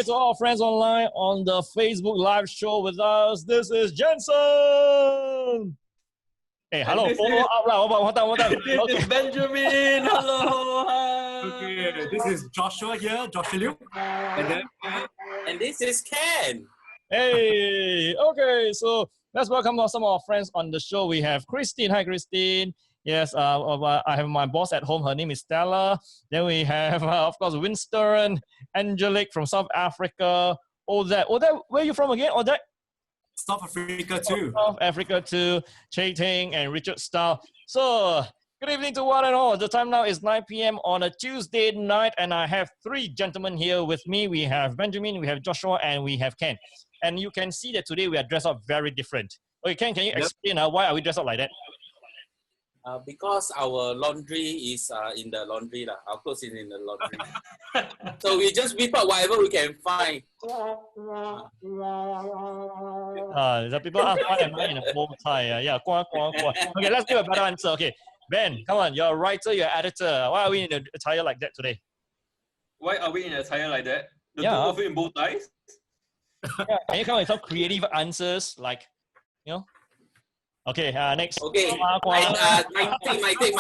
to all our friends online on the Facebook live show with us. This is Jensen. Hey, hello. Follow up lah. What time? This is Benjamin. Hello. Hi. Okay, this is Joshua here, Joshua Liu. And this is Ken. Hey, okay. So let's welcome some of our friends on the show. We have Christine. Hi, Christine. Yes, I have my boss at home. Her name is Stella. Then we have, of course, Winston, Angelique from South Africa. Odette, where are you from again? Odette? South Africa too. South Africa too. Che Ting and Richard Starr. So, good evening to one and all. The time now is 9 p.m. on a Tuesday night, and I have three gentlemen here with me. We have Benjamin, we have Joshua, and we have Ken. And you can see that today we are dressed up very different. Okay, Ken, can you explain why are we dressed up like that? Because our laundry is in the laundry. Our clothes is in the laundry. So we just whip out whatever we can find. The people ask why am I in a bow tie? Yeah, Okay, let's give a better answer. Okay, Ben, come on, you're a writer, you're an editor. Why are we in an attire like that today? Why are we in a attire like that? The two of you in bow ties? Yeah, can you come up with some creative answers, like, you know? Okay, next. Okay, my take.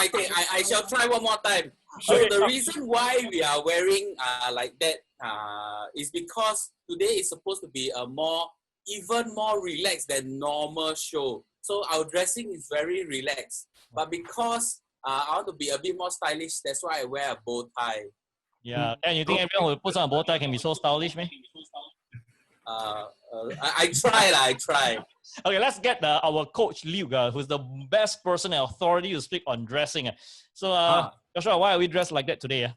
I shall try one more time. So Okay. the reason why we are wearing like that is because today is supposed to be a even more relaxed than normal show. So our dressing is very relaxed. But because I want to be a bit more stylish, that's why I wear a bow tie. Yeah, and you think everyone who puts on a bow tie can be so stylish, man? I try. Okay, let's get our coach Liu, who's the best person and authority to speak on dressing. So, Joshua, why are we dressed like that today?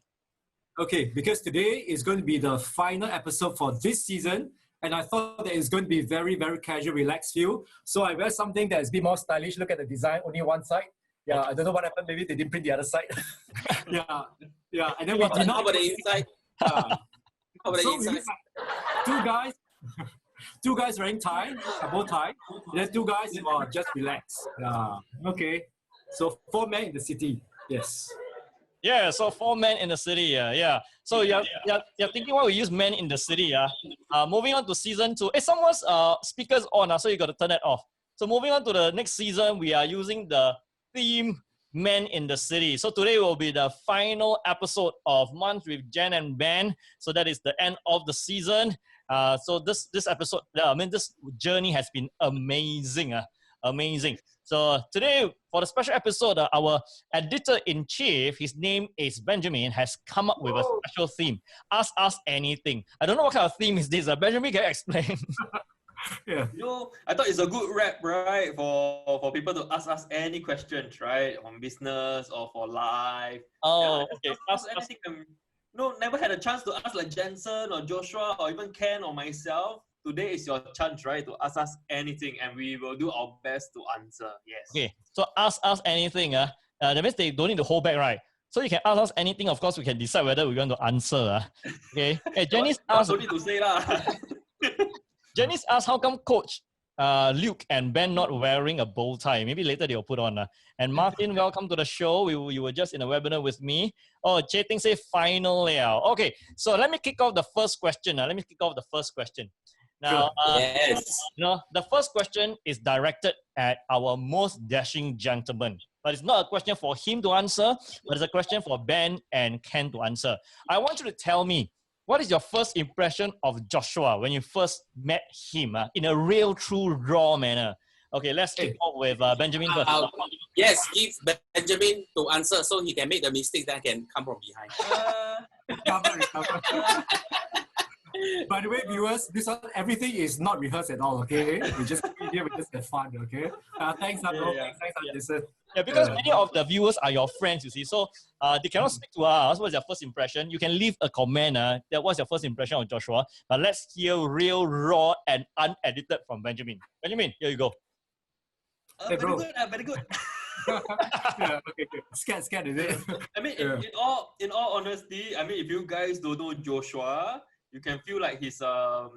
Okay, because today is going to be the final episode for this season, and I thought that it's going to be very, very casual, relaxed feel. So I wear something that is a bit more stylish. Look at the design, only one side. Yeah, I don't know what happened. Maybe they didn't print the other side. yeah. And then How about the inside? How about the inside? Two guys wearing tie, a bow tie. Then two guys just relax. Okay. So 4 men in the city. Yes. Yeah, so 4 men in the city. Yeah. So you're thinking why we use men in the city. Moving on to season 2. Hey, someone's speakers on, so you got to turn that off. So moving on to the next season, we are using the theme Men in the City. So today will be the final episode of Munch with Jen and Ben. So that is the end of the season. So this episode, this journey has been amazing. Amazing. So today, for the special episode, our editor-in-chief, his name is Benjamin, has come up with a special theme. Ask us anything. I don't know what kind of theme is this. Benjamin, can you explain? Yeah. I thought it's a good rap, right? For people to ask us any questions, right? On business or for life. Okay. Ask anything. Never had a chance to ask like Jensen or Joshua or even Ken or myself. Today is your chance, right? To ask us anything, and we will do our best to answer. Yes. Okay. So ask us anything. That means they don't need to hold back, right? So you can ask us anything. Of course, we can decide whether we're going to answer. Okay. Hey, Janice asked. Don't need to say lah. Janice asked, how come Coach Luke and Ben not wearing a bow tie? Maybe later they'll put on. And Martin, welcome to the show. You were just in a webinar with me. Oh, Che Ting say final layout. Okay, so let me kick off the first question. Now, yes. The first question is directed at our most dashing gentleman. But it's not a question for him to answer, but it's a question for Ben and Ken to answer. I want you to tell me, what is your first impression of Joshua when you first met him in a real, true, raw manner? Okay, let's kick off with Benjamin first. Yes, give Benjamin to answer so he can make the mistakes that can come from behind. By the way, viewers, everything is not rehearsed at all, okay? We just have fun, okay? Thanks, bro. Thanks, Jason. Yeah, because many of the viewers are your friends, you see. So they cannot speak to us. What's your first impression? You can leave a comment. That was your first impression of Joshua. But let's hear real, raw, and unedited from Benjamin. Benjamin, here you go. Hey, bro. Very good. Okay. Scared, is it? I mean, in all honesty, I mean, if you guys don't know Joshua, you can feel like he's or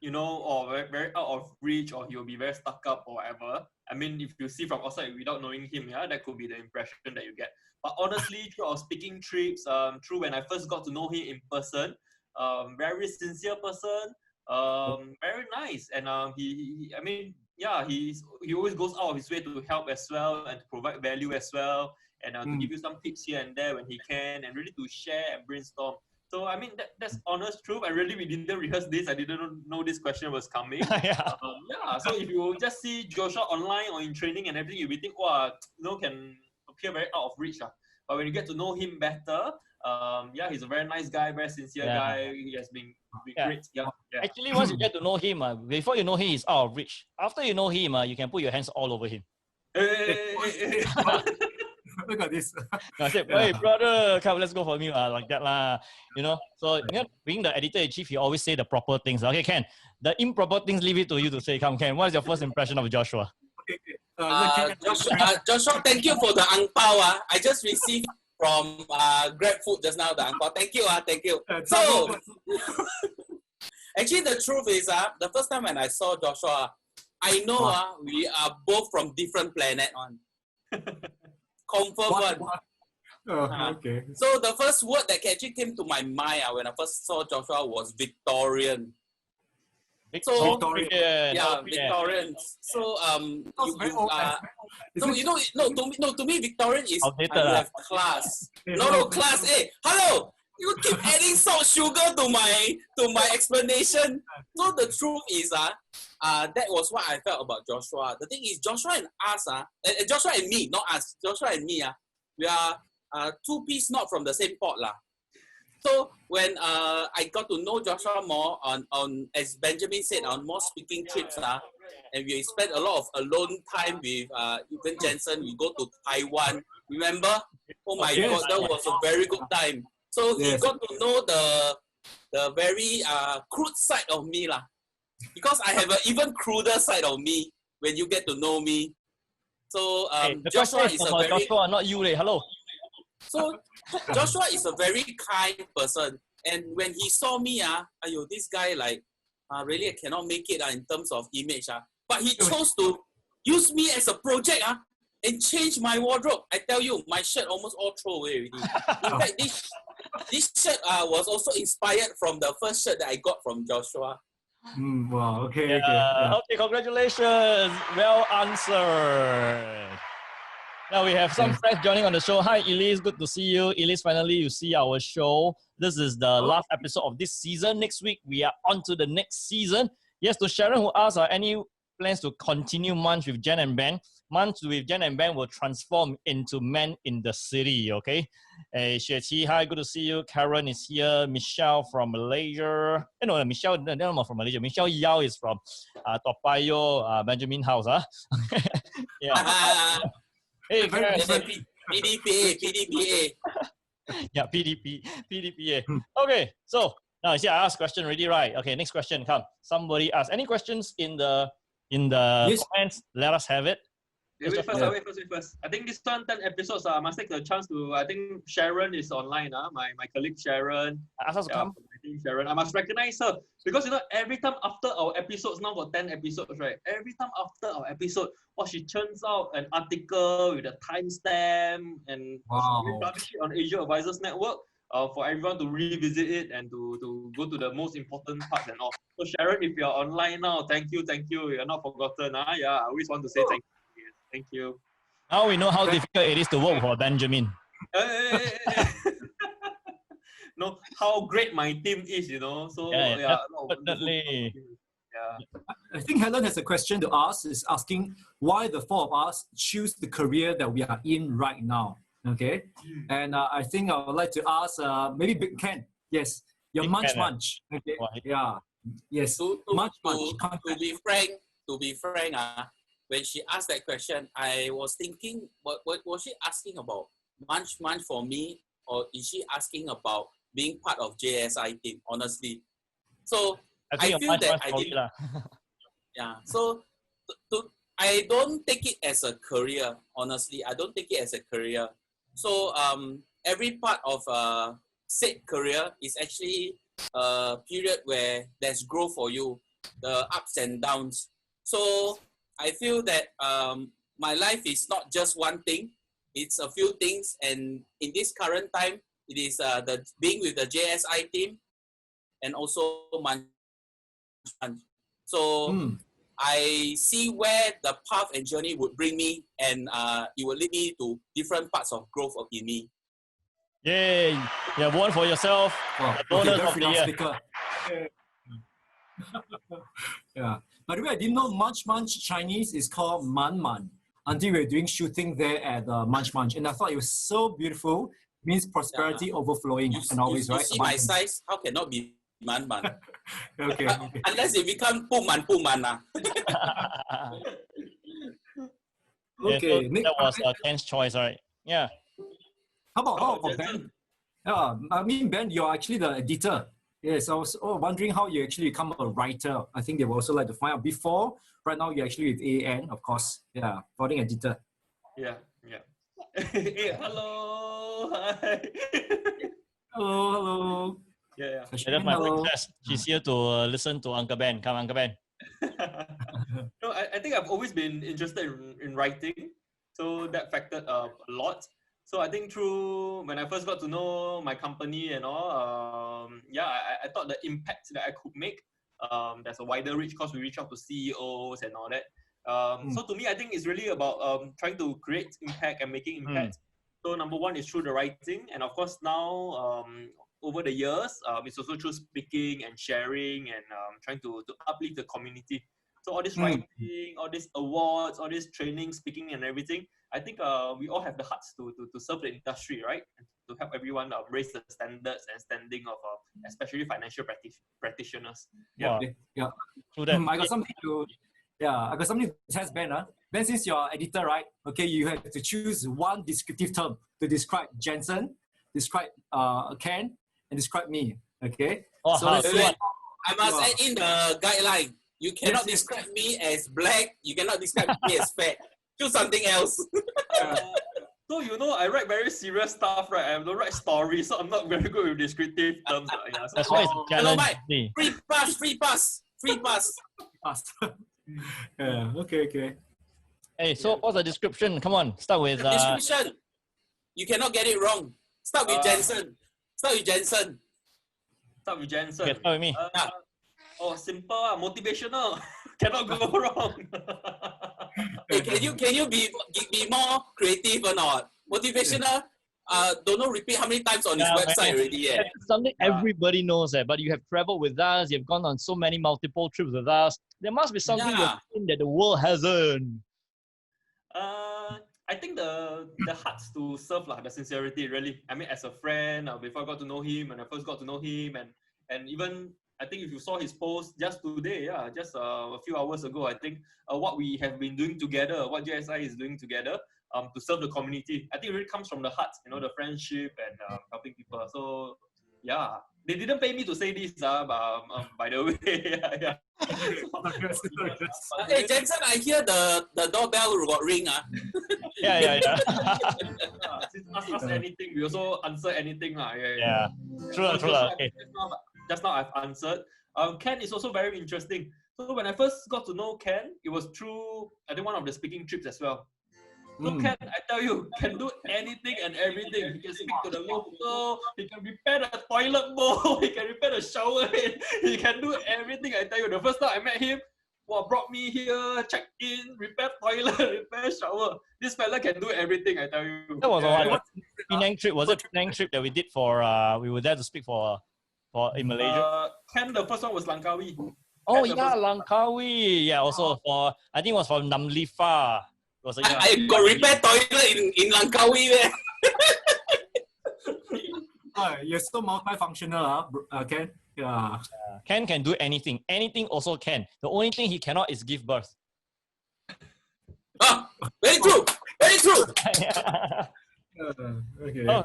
very, very out of reach, or he'll be very stuck up or whatever. I mean, if you see from outside without knowing him, that could be the impression that you get. But honestly, through our speaking trips, through when I first got to know him in person, very sincere person, very nice, and he I mean, yeah, he always goes out of his way to help as well and to provide value as well, and to give you some tips here and there when he can, and really to share and brainstorm. So I mean that's honest truth. We didn't rehearse this. I didn't know this question was coming. Yeah. Yeah. So if you just see Joshua online or in training and everything, you will think, wow, can appear very out of reach. But when you get to know him better, yeah, he's a very nice guy, very sincere guy. He has been great. Yeah. Actually, once you get to know him, before you know him, he's out of reach. After you know him, you can put your hands all over him. Hey. Look at this. I said, hey, brother, come, let's go for me, like that lah. So being the editor-in-chief, he always say the proper things. Okay, Ken, the improper things, leave it to you to say. Come, Ken, what is your first impression of Joshua? Joshua, thank you for the ang pao. I just received from GrabFood just now, the ang pao. Thank you. Thank you. So, actually, the truth is, the first time when I saw Joshua, I know we are both from different planet on. Confirm one. Okay. So the first word that actually came to my mind when I first saw Joshua was Victorian. Victorian. Yeah, Victorian. So to me Victorian is you have class. No class. Hey, hello. You keep adding salt, sugar to my explanation. So the truth is that was what I felt about Joshua. The thing is, Joshua and us, Joshua and me, not us. Joshua and me, we are two peas not from the same pot lah. So when I got to know Joshua more on as Benjamin said, on more speaking trips and we spent a lot of alone time with even Jensen. We go to Taiwan. Remember? Oh my God, that was a very good time. So he got to know the very crude side of me lah. Because I have an even cruder side of me when you get to know me. So Joshua is a very Joshua, not you, hello. So Joshua is a very kind person, and when he saw me, this guy really I cannot make it in terms of image. But he chose to use me as a project and change my wardrobe. I tell you, my shirt almost all throw away already. In fact, this shirt was also inspired from the first shirt that I got from Joshua. Wow. Okay. Okay. Congratulations. Well answered. Now we have some friends joining on the show. Hi, Elise. Good to see you. Elise, finally you see our show. This is the last episode of this season. Next week, we are on to the next season. Yes, to Sharon who asked, any plans to continue Munch with Jen and Ben? Munch with Jen and Ben will transform into Men in the City, okay? Xue Qi, hi, good to see you. Karen is here. Michelle from Malaysia. No, Michelle, not from Malaysia. Michelle Yao is from Toa Payoh, Benjamin House. Yeah. Hey, PDPA. Yeah, PDPA. Okay, so now see, I asked question already, right? Okay, next question, come. Somebody ask. Any questions in the comments? Let us have it. Wait first. I think this 10 episodes, I must take the chance to, I think Sharon is online, my colleague Sharon. Ask us to come. Sharon, I must recognize her because every time after our episodes, now got 10 episodes, right? Every time after our episode, she churns out an article with a timestamp and we publish it on Asia Advisors Network for everyone to revisit it and to go to the most important parts and all. So Sharon, if you're online now, thank you. You're not forgotten. Yeah, I always want to say thank you. Thank you. Now we know how difficult it is to work for Benjamin. No, how great my team is, So definitely. I think Helen has a question to ask. Is asking why the four of us choose the career that we are in right now. Okay, and I think I would like to ask maybe Big Ken. Yes, your Munch Munch. Okay, yes. Munch Munch. To be frank, when she asked that question, I was thinking, what was she asking about? Munch Munch for me, or is she asking about being part of JSI team? Honestly, so I feel that I didn't. Yeah, so I don't take it as a career. Honestly, I don't take it as a career. So every part of said career is actually a period where there's growth for you, the ups and downs. So I feel that my life is not just one thing; it's a few things. And in this current time, it is the being with the JSI team. and also Munch Munch. So I see where the path and journey would bring me, and it will lead me to different parts of growth in me. Yay! You have one for yourself. Wow. The bonus very of the year. speaker. Yeah. By the way, I didn't know Munch Munch Chinese is called Man Man until we were doing shooting there at Munch Munch, and I thought it was so beautiful. It means prosperity overflowing and always, you right? see my size, how cannot be Man Man? Okay. Unless it become Pu Man. Okay. So that was Ken's choice, right? Yeah. How about Ben? Yeah, I mean, Ben, you're actually the editor. Yes, I was wondering how you actually become a writer. I think they would also like to find out before. Right now, you're actually with AN, of course. Yeah, founding editor. Yeah. Hey, hello. Hi. Hello. Yeah. That's my princess. She's here to listen to Uncle Ben. Come, Uncle Ben. No, I think I've always been interested in writing, so that factored a lot. So I think through when I first got to know my company and all, I thought the impact that I could make, there's a wider reach because we reach out to CEOs and all that. So to me, I think it's really about trying to create impact and making impact. So number one is through the writing, and of course now over the years, it's also through speaking and sharing and trying to uplift the community. So all this writing, all these awards, all this training, speaking and everything, I think we all have the hearts to serve the industry, right? And to help everyone raise the standards and standing of especially financial practitioners. Yeah. True that. I got something to test Ben. Ben, since you're editor, right? Okay, you have to choose one descriptive term to describe Jensen, describe Ken, and describe me. Okay. Oh, so how? I must add in the guideline. You cannot describe me as black. You cannot describe me as fat. Choose something else. So I write very serious stuff, right? I don't write stories, so I'm not very good with descriptive terms. That's why it's a challenge. Free pass. Yeah. Okay. Hey, so what's the description? Come on, start with. Description. You cannot get it wrong. Start with Jensen. Okay, start with me. Simple, motivational. Cannot go wrong. Hey, can you be more creative or not? Motivational. Don't know repeat how many times on his website already. Yeah. It's something everybody knows, but you have traveled with us. You've gone on so many multiple trips with us. There must be something you've seen that the world hasn't. I think the hearts to serve, the sincerity, really. I mean, as a friend, before I got to know him, when I first got to know him, and even I think if you saw his post just today, just a few hours ago, I think what we have been doing together, what JSI is doing together, to serve the community, I think it really comes from the heart, the friendship and helping people. So yeah, they didn't pay me to say this, by the way. Yeah. Hey Jensen, I hear the doorbell got ring. Yeah. Ask us anything, we also answer anything. Yeah. True. Okay. Just now I've answered. Ken is also very interesting. So when I first got to know Ken, it was through, I think, one of the speaking trips as well. So Ken, I tell you, can do anything and everything. He can speak to the local, he can repair the toilet bowl, he can repair the shower head, he can do everything. I tell you, the first time I met him, brought me here, check in, repair toilet, repair shower. This fella can do everything, I tell you. That was a Penang trip. Was it Penang trip that we did for, we were there to speak for in Malaysia? Ken, the first one was Langkawi. Oh yeah, Langkawi. Yeah, also for, I think it was for Namlifa. I got repair toilet in Langkawi. You're so multifunctional, Ken. Yeah. Ken can do anything. Anything also can. The only thing he cannot is give birth. Very true. Okay. Yeah.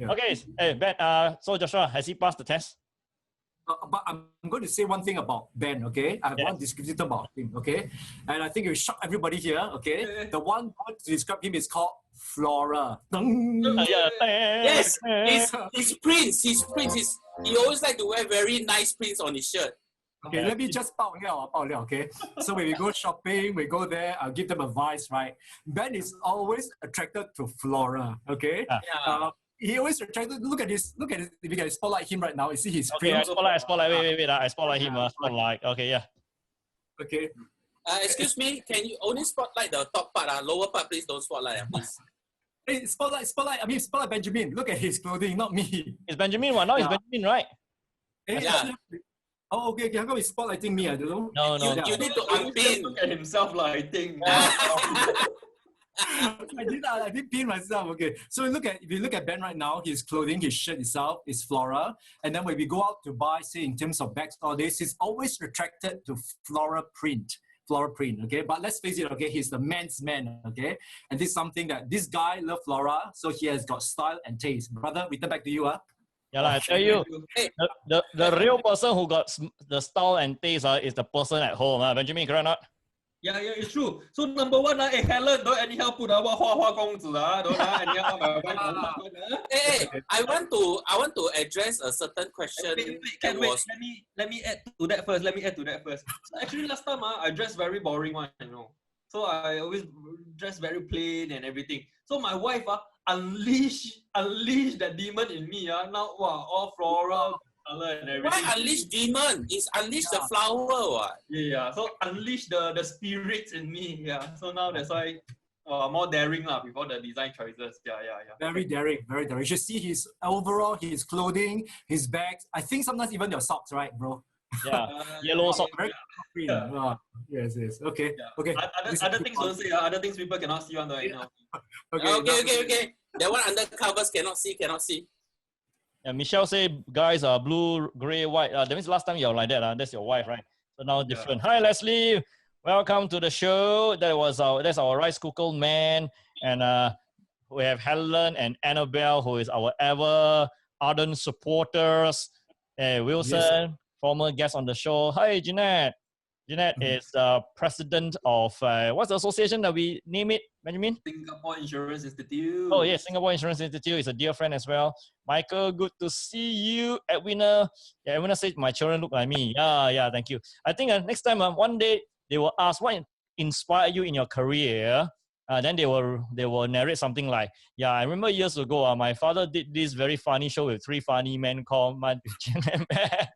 Okay. Hey, Ben. So Joshua, has he passed the test? But I'm going to say one thing about Ben, okay? I have one description about him, okay? And I think it will shock everybody here, okay? The one word to describe him is called Flora. Yes, he's Prince. He always like to wear very nice prints on his shirt. Okay, let me just bao liao, okay? So when we go shopping, we go there, I'll give them advice, right? Ben is always attracted to Flora, okay? he always retracted. Look at this. If you can spotlight him right now, you see his Okay, print. I spotlight. Wait. I spotlight him. Spotlight. Okay, yeah. Okay. Excuse me, can you only spotlight the top part? Lower part, please don't spotlight, please. Hey, spotlight. I mean, spotlight Benjamin. Look at his clothing, not me. It's Benjamin one. Now it's Benjamin, right? Hey, Yeah. Oh, okay. How come he's spotlighting me? I don't know. No. You need to unpin. Look at himself, I think. I did pin myself. Okay. So if you look at Ben right now, his clothing, his shirt itself is flora. And then when we go out to buy, say in terms of bags all this, he's always attracted to floral print, okay? But let's face it, okay, he's the man's man, okay? And this is something that this guy loves flora, so he has got style and taste. Brother, we turn back to you, Yeah, I tell you, the real person who got the style and taste is the person at home. Benjamin, correct or not? Yeah, it's true. So number one, Helen, don't anyhow put what 花花公子 don't anyhow Hey, I want to address a certain question. Wait, let me add to that first. So actually last time I dressed very boring one, you know. So I always dress very plain and everything. So my wife unleash that demon in me. Now all floral color and everything. Why unleash demon? It's unleash the flower. What? Yeah. So unleash the spirits in me. Yeah. So now that's why more daring with all the design choices. Yeah. Very daring, very daring. You should see his overall, his clothing, his bags. I think sometimes even your socks, right, bro? Yeah, yellow sock. Very green. Yes. Okay. Yeah. Okay. Other things don't say. Other things people cannot see on the right now. Okay. That one under covers cannot see. Yeah, Michelle say guys are blue, gray, white. That means last time you're like that. That's your wife, right? So now different. Hi Leslie, welcome to the show. That's our rice cooker man, and we have Helen and Annabelle, who is our ever ardent supporters. Wilson, former guest on the show. Hi Jeanette. Jeanette is president of what's the association that we name it, Benjamin? Singapore Insurance Institute. Oh yes, Singapore Insurance Institute is a dear friend as well. Michael, good to see you. Edwina, Edwina said my children look like me. Yeah, thank you. I think next time one day they will ask what inspired you in your career. Then they will narrate something like, I remember years ago, my father did this very funny show with 3 funny men called Munch Munch and Man.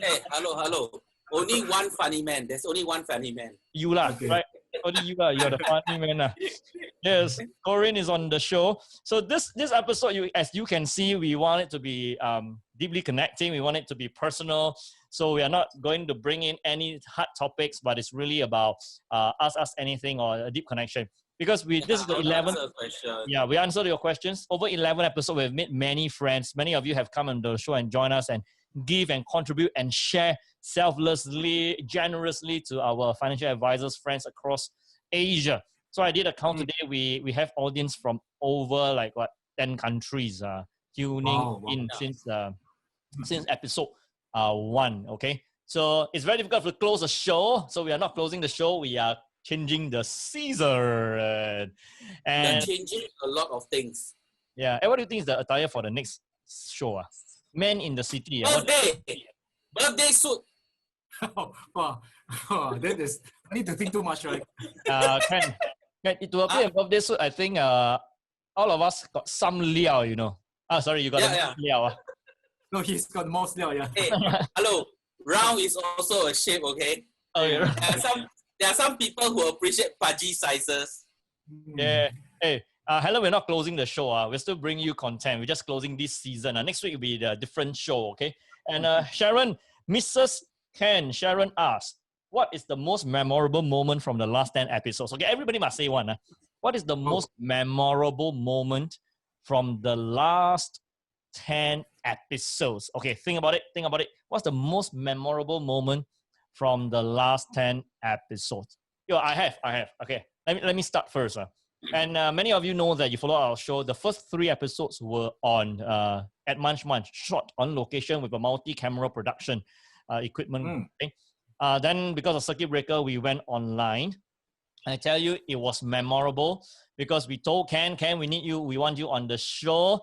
Hey, hello. Only one funny man. There's only one funny man. You lah, right? Only you lah. You're the funny man. Yes, Corinne is on the show. So this episode, as you can see, we want it to be deeply connecting. We want it to be personal. So we are not going to bring in any hard topics, but it's really about ask anything or a deep connection. Because this is the 11th. We answered your questions. Over 11 episodes, we've made many friends. Many of you have come on the show and joined us and give and contribute and share selflessly, generously to our financial advisors, friends across Asia. So I did a count today. We have audience from over 10 countries tuning in since episode 1. Okay, so it's very difficult to close the show. So we are not closing the show. We are changing the season. And they're changing a lot of things. Yeah. And what do you think is the attire for the next show? Men in the City. Birthday suit. That is, I need to think too much, right? Ken, to appear a birthday suit, I think all of us got some liao, you know. Sorry, you got liao. No, he's got most liao, yeah. Hey, hello. Round is also a shape, okay? Oh, yeah. There are some people who appreciate pudgy sizes. Yeah. Hey, Helen, we're not closing the show. We're still bringing you content. We're just closing this season. Next week will be a different show, okay? And Sharon, Mrs. Ken, Sharon asks, what is the most memorable moment from the last 10 episodes? Okay, everybody must say one. What is the most memorable moment from the last 10 episodes? Okay, think about it. What's the most memorable moment from the last 10 episodes? I have. Okay, let me start first. And many of you know that you follow our show. The first 3 episodes were on at Munch Munch, shot on location with a multi-camera production equipment. Okay? Then because of circuit breaker, we went online. I tell you, it was memorable because we told Ken, we need you. We want you on the show.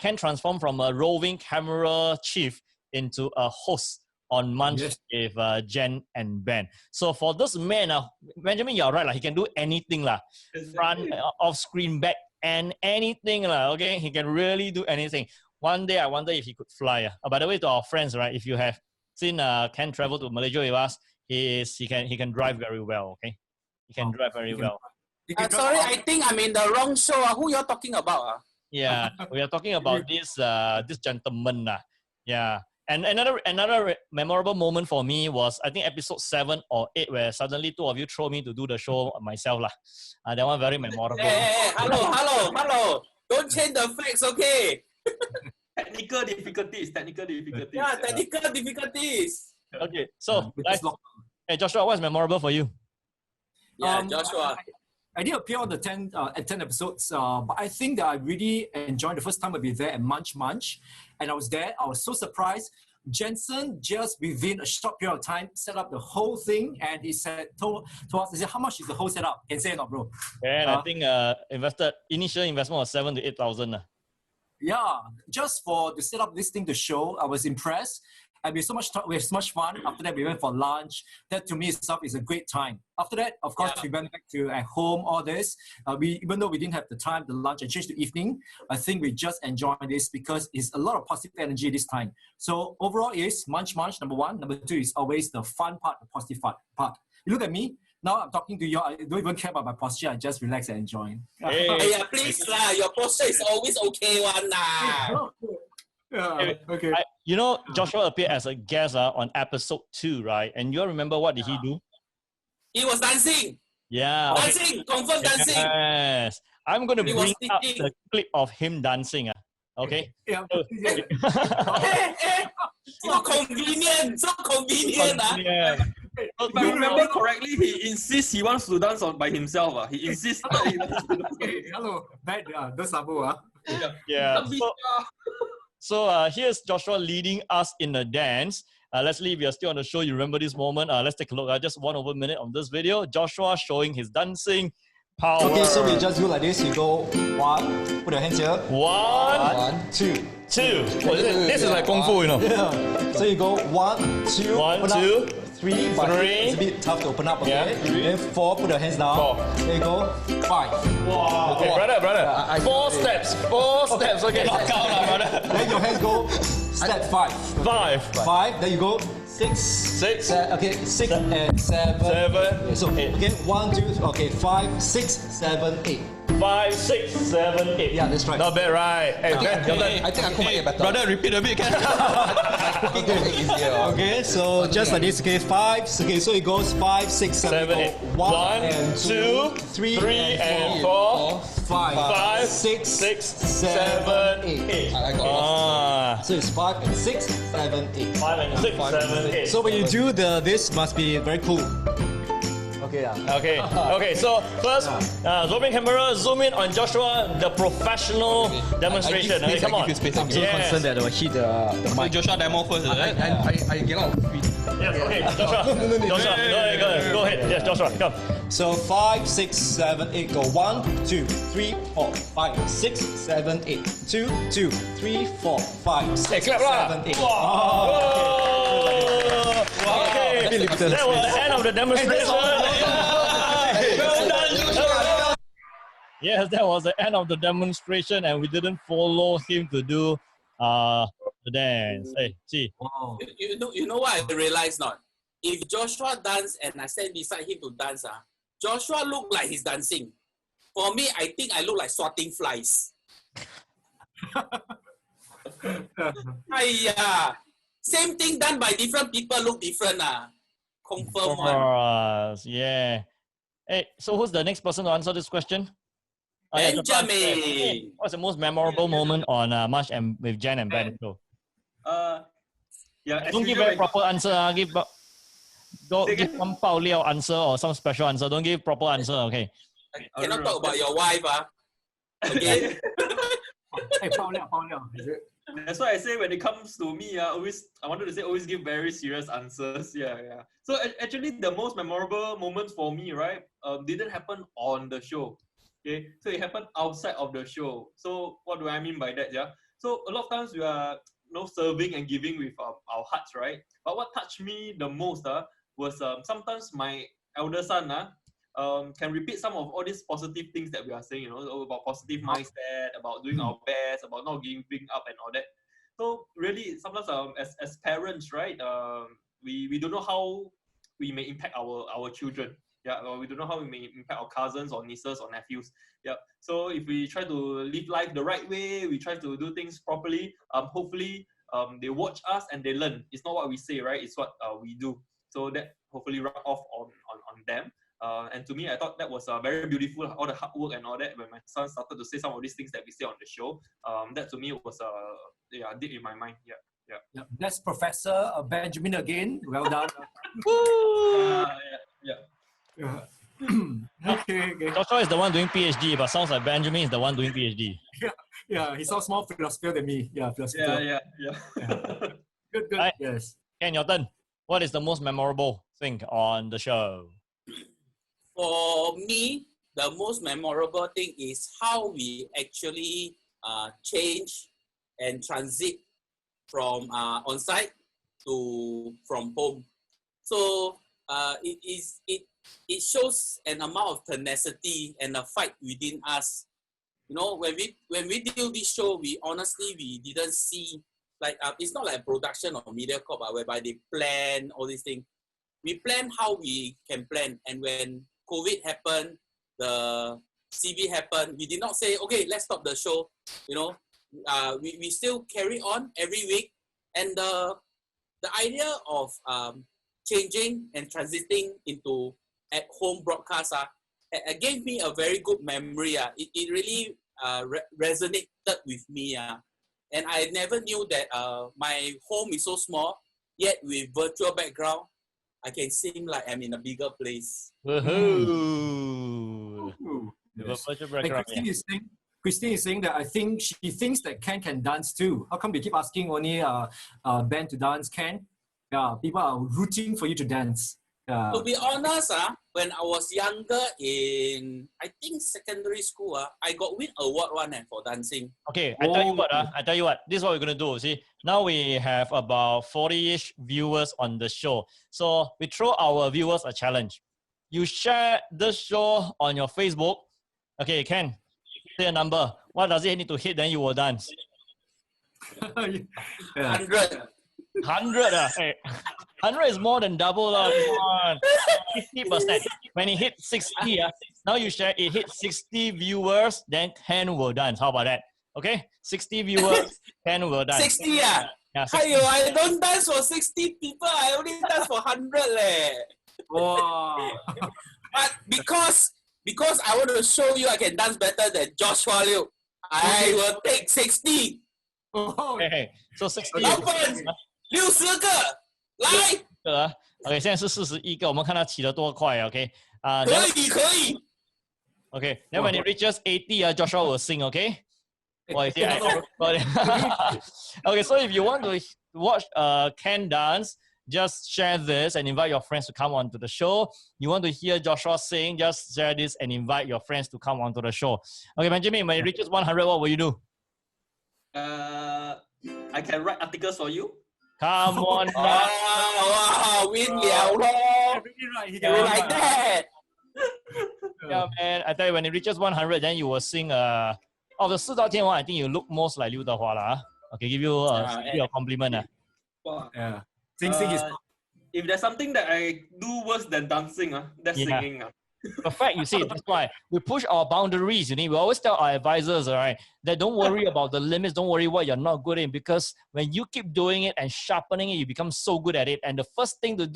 Ken transformed from a roving camera chief into a host on Munch with Jen and Ben. So for this man, Benjamin, you're right. He can do anything. Front, off screen, back, and anything, okay? He can really do anything. One day, I wonder if he could fly. By the way, to our friends, right? If you have seen Ken travel to Malaysia with us, he can drive very well, okay? He can drive very well. Sorry, I think I'm in the wrong show. Who you're talking about? Yeah, we are talking about this gentleman. Yeah. And another memorable moment for me was, I think, episode 7 or 8, where suddenly 2 of you throw me to do the show myself. That one very memorable. Hey, hello. Don't change the facts, okay? Technical difficulties. Yeah, technical difficulties. Okay, so guys, hey Joshua, what's memorable for you? Yeah, Joshua. I did appear on the 10 episodes, but I think that I really enjoyed the first time I'd be there at Munch Munch. And I was there, I was so surprised. Jensen, just within a short period of time, set up the whole thing, and he said, told us, he said, how much is the whole setup? Can say it not, bro? And I think initial investment was 7,000 to 8,000. Yeah, just for to set up this thing to show, I was impressed. And we had so much fun. After that, we went for lunch. That to me itself is a great time. After that, of course, we went back to at home, all this. Even though we didn't have the time, the lunch, and changed to evening, I think we just enjoy this because it's a lot of positive energy this time. So overall is Munch Munch, number 1. Number 2 is always the fun part, the positive part. You look at me, now I'm talking to you, I don't even care about my posture, I just relax and enjoy. Hey, yeah, please lah, your posture is always okay one lah. Yeah, okay. Joshua appeared as a guest on episode 2, right? And you all remember what did he do? He was dancing. Yeah. Dancing, confirm dancing. Yes. I'm going to bring up the clip of him dancing. Okay? Yeah. So convenient. If I remember correctly, he insists he wants to dance by himself. He insists that he wants to dance. Okay, hello. Bad, those are Yeah. So here's Joshua leading us in the dance. Leslie, if you're still on the show, you remember this moment. Let's take a look. Just 1 over minute on this video. Joshua showing his dancing power. Okay, so we just do like this. You go 1, put your hands here. 1, 2. 2. This is like Kung Fu, Yeah. So you go 1, 2, 1, 2, 3, but 3. it's a bit tough to open up, okay? Yeah, 3. Then 4, put your hands down. 4. There you go. 5. Wow. Okay, brother. 4 steps. 4 steps. Okay, knock out, brother. Then your hands go step 5. 5. Then you go 6. 6. Okay, 6 and 7. 7. Okay, so again, 1, 2, okay, 5, 6, 7, 8. 5, 6, 7, 8. Yeah, that's right. Not bad, right? Hey, I think I could make it better. Brother, repeat a bit, Ken. Okay, so just like this, okay, 5, okay, so it goes 5, 6, 7, 8. 1, 2, 3, and 4, 5, 6, 7, 8. I got So it's 5 and 6, 7, 8. 5 and 6, 7, 8. So when you do this must be very cool. Okay, Okay, so first, zooming camera, zoom in on Joshua, the professional demonstration. I give Come on. space. I'm so concerned that I will hit the mic. Joshua demo first. I get out of speed. Yes, okay, Joshua. Joshua, go ahead. Yes, Joshua, come. So 5, 6, 7, 8, go 1, 2, 3, 4, 5, 6, 7, 8. 2, 2, 3, 4, 5, 6, Clap lah. 7, 8. Okay, that was the end of the demonstration. Yes, that was the end of the demonstration, and we didn't follow him to do the dance. Hey, see. Wow. You know what I realized not? If Joshua dance and I stand beside him to dance, Joshua look like he's dancing. For me, I think I look like swatting flies. Same thing done by different people look different. Confirm one. Yeah. Hey, so who's the next person to answer this question? Benjamin. What's the most memorable moment on Munch and with Jen and Ben? Don't give a proper answer. Give some 爆料 answer or some special answer. Don't give proper answer. Okay. I cannot talk about your wife. Okay. Hey, 爆料. Is it? That's why I say when it comes to me, I wanted to say always give very serious answers. Yeah. So actually, the most memorable moments for me, right, didn't happen on the show. Okay, so it happened outside of the show. So what do I mean by that? Yeah. So a lot of times we are serving and giving with our hearts, right? But what touched me the most was sometimes my elder son can repeat some of all these positive things that we are saying, you know, about positive mindset, about doing our best, about not giving up and all that. So really, sometimes as parents, right, we don't know how we may impact our children. Yeah, or we don't know how we may impact our cousins or nieces or nephews. Yeah. So if we try to live life the right way, we try to do things properly, hopefully they watch us and they learn. It's not what we say, right? It's what we do. So that hopefully rub off on them. And to me, I thought that was very beautiful, all the hard work and all that. When my son started to say some of these things that we say on the show, that to me was deep in my mind. Yeah. That's Professor Benjamin again. Well done. Yeah. Okay. Joshua is the one doing PhD, but sounds like Benjamin is the one doing PhD. Yeah, he sounds more philosophical than me. Yeah, philosophical. Yeah. Good. Right. Yes. Ken, your turn. What is the most memorable thing on the show? For me, the most memorable thing is how we actually change and transit from on-site to from home. So it shows an amount of tenacity and a fight within us. You know, when we do this show, we didn't see, like it's not like a production or MediaCorp whereby they plan all these things. We plan how we can plan, and when COVID happened, the CV happened, we did not say, okay, let's stop the show. You know, we still carry on every week, and the idea of changing and transiting into at-home broadcast gave me a very good memory. It really resonated with me. And I never knew that my home is so small, yet with virtual background, I can seem like I'm in a bigger place. Woohoo! Yes. Virtual And background, Christine is saying that I think she thinks that Ken can dance too. How come they keep asking only Ben to dance? Ken? Yeah, people are rooting for you to dance. To be honest, when I was younger in, I think, secondary school, I got win award one for dancing. Okay, I tell you what, this is what we're going to do. See, now we have about 40-ish viewers on the show. So we throw our viewers a challenge. You share this show on your Facebook. Okay, Ken, say a number. What does it need to hit, then you will dance? 100. 100. Hey, 100 is more than double. 50%. When it hits 60, now you share it hit 60 viewers, then Ken will dance. How about that? Okay? 60 viewers, Ken will dance. 60 Yeah, 60. I don't dance for 60 people. I only dance for 100 leh. Wow. But because I want to show you I can dance better than Joshua Liu, I will take 60. Okay, so 60. 老粉60个，来，个啊 OK， 现在是41个，我们看他起得多快 OK 可以。 OK， then when it reaches 80 Joshua will sing OK。Okay, so if you want to watch Ken dance, just share this and invite your friends to come onto the show. You want to hear Joshua sing, just share this and invite your friends to come onto the show. Okay, Benjamin, when it reaches 100, what will you do? I can write articles for you. Come on. Win 了咯。You like that? Yeah, man. I tell you, when it reaches 100, then you will sing. Of the 四大天王, I think you look most like Liu Dehua lah. Okay, give you a compliment. Yeah. If there's something that I do worse than dancing, that's singing. Perfect, you see, that's why we push our boundaries. We always tell our advisors, all right, that don't worry about the limits, don't worry what you're not good in, because when you keep doing it and sharpening it, you become so good at it. And the first thing to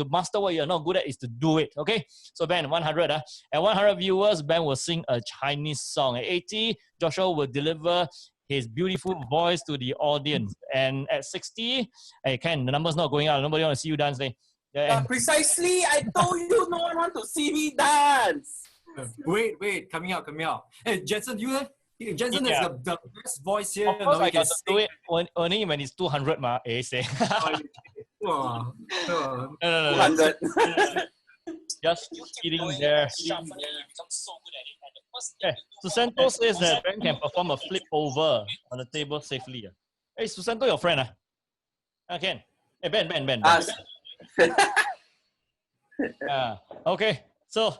master what you're not good at is to do it. Okay, so Ben, 100, at 100 viewers, Ben will sing a Chinese song. At 80, Joshua will deliver his beautiful voice to the audience. And at 60, hey Ken, the number's not going out. Nobody want to see you dance. Precisely, I told you no one want to see me dance. Wait, coming out. Hey, Jensen, Jensen is the best voice here. Of course, I got to do it only when it's 200, ma. Say. No. 200. Just kidding there. Okay, Susanto says that Ben can perform a flip over on the table safely. Hey, Susanto, your friend? Ken. Hey, Ben. Okay, so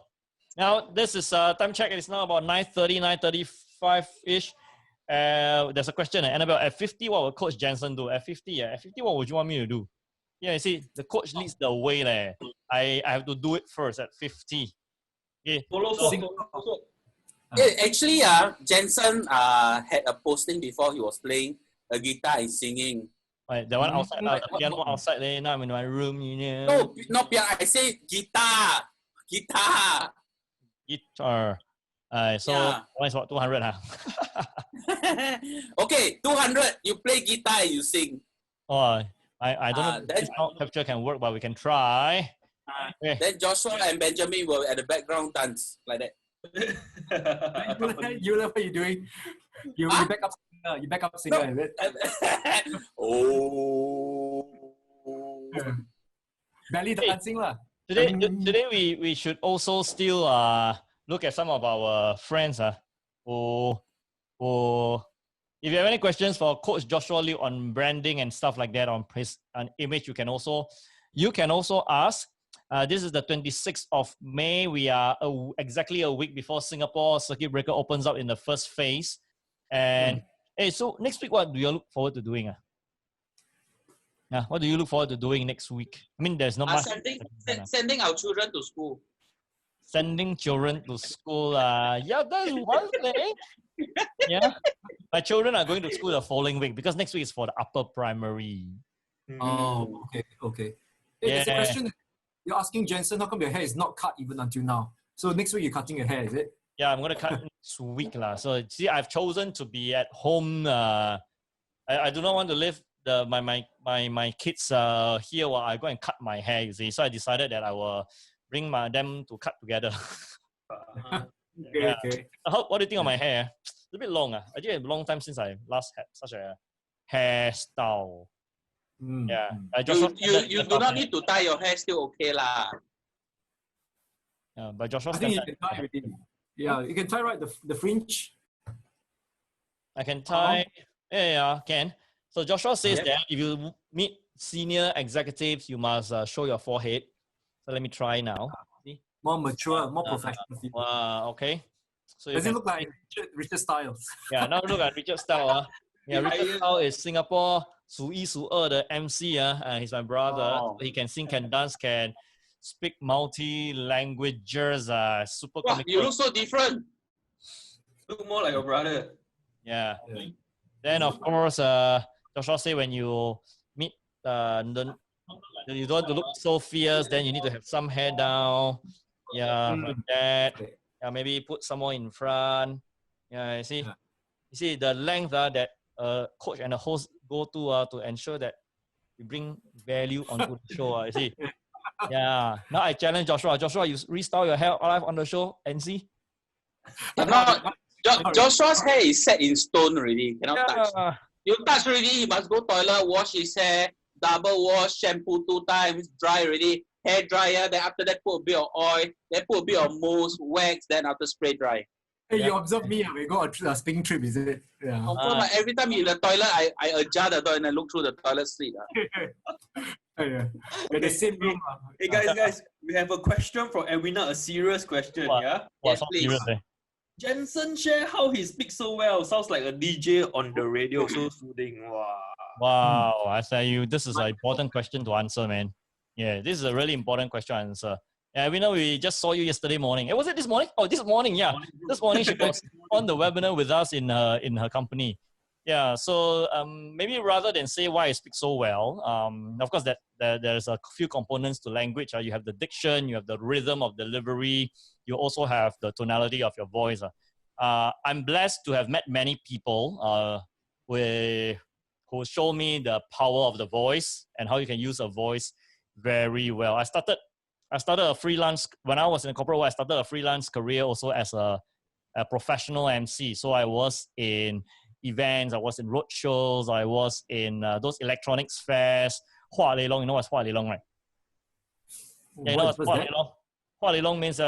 Now, this is time check. It's now about 9:30, 9:35-ish. There's a question, Annabelle. At 50, what will Coach Jensen do? At 50, at 50, what would you want me to do? Yeah, you see, the coach leads the way. I have to do it first at 50. Okay. Actually, Jensen had a posting before he was playing a guitar and singing. Right, the one outside, the piano outside there. Now I'm in my room, you know. No, not piano. I say guitar. Guitar. Guitar. So one is what, 200, huh? Okay, 200. You play guitar and you sing. Oh, I don't know if this sound capture can work, but we can try. Okay. Then Joshua and Benjamin will at the background dance like that. You know what you're doing? You back up singer. You back up singer, is it? Oh. Belly dancing lah. Today we should also still look at some of our friends who if you have any questions for Coach Joshua Liu on branding and stuff like that on his image, you can also ask. This is the 26th of May. We are exactly a week before Singapore Circuit Breaker opens up in the first phase. And hey, so next week, what do you look forward to doing? What do you look forward to doing next week? I mean, there's not much. Sending our children to school. Sending children to school. Yeah, that's one thing. Yeah. My children are going to school the following week because next week is for the upper primary. Oh, okay. Hey, there's a question. You're asking Jensen, how come your hair is not cut even until now? So next week you're cutting your hair, is it? Yeah, I'm going to cut next week. So see, I've chosen to be at home. I do not want to leave my kids here while I go and cut my hair, you see. So I decided that I will bring them to cut together. Okay. What do you think of my hair? It's a bit long. Actually, a long time since I last had such a hairstyle. Yeah. You do not need to tie your hair, still okay lah. Yeah, but Joshua, I think you can tie everything. Yeah, you can tie right the fringe. I can tie. Yeah, can. So Joshua says that if you meet senior executives, you must show your forehead. So let me try now. See? More mature, more professional. Okay. So does it look like Richard Styles? Yeah, now look at Richard Styles. Yeah, Richard Styles is Singapore 数一数二的 MC. He's my brother. Oh. He can sing, can dance, can speak multi-languages. Super Wow, comical. you look so different. Look more like your brother. Yeah. Then of course, Joshua say when you meet you don't want to look so fierce, then you need to have some hair down. Yeah, like that. Yeah, maybe put some more in front. Yeah, you see the length that coach and the host go to ensure that we bring value onto the show. You see. Yeah. Now I challenge Joshua. Joshua, you restyle your hair live on the show and see. Joshua's hair is set in stone already. Cannot touch. You touch already, he must go toilet, wash his hair, double wash, shampoo 2 times, dry already, hair dryer, then after that put a bit of oil, then put a bit of mousse, wax, then after spray dry. Hey, you observe me, we go on a spinning trip, is it? Yeah. Every time you're in the toilet, I adjust the door and I look through the toilet seat. Yeah. In the same room. Hey guys, we have a question from Edwina, a serious question. Yes, please. serious, Jensen share how he speaks so well. Sounds like a DJ on the radio. So soothing. Wow. I tell you, this is an important question to answer, man. Yeah, this is a really important question to answer. Yeah, we just saw you yesterday morning. Was it this morning? Oh, this morning, yeah. This morning she was on the webinar with us in her company. Yeah, so maybe rather than say why I speak so well, of course there's a few components to language. You have the diction, you have the rhythm of delivery, you also have the tonality of your voice. I'm blessed to have met many people who show me the power of the voice and how you can use a voice very well. I started a freelance, when I was in the corporate world, I started a freelance career also as a professional MC. So I was in events, I was in road shows, I was in those electronics fairs. Hua Lei Long, you know what's Hua Lei Long, right? Yeah, you know what's Hua Lei Long? Hua Lei Long means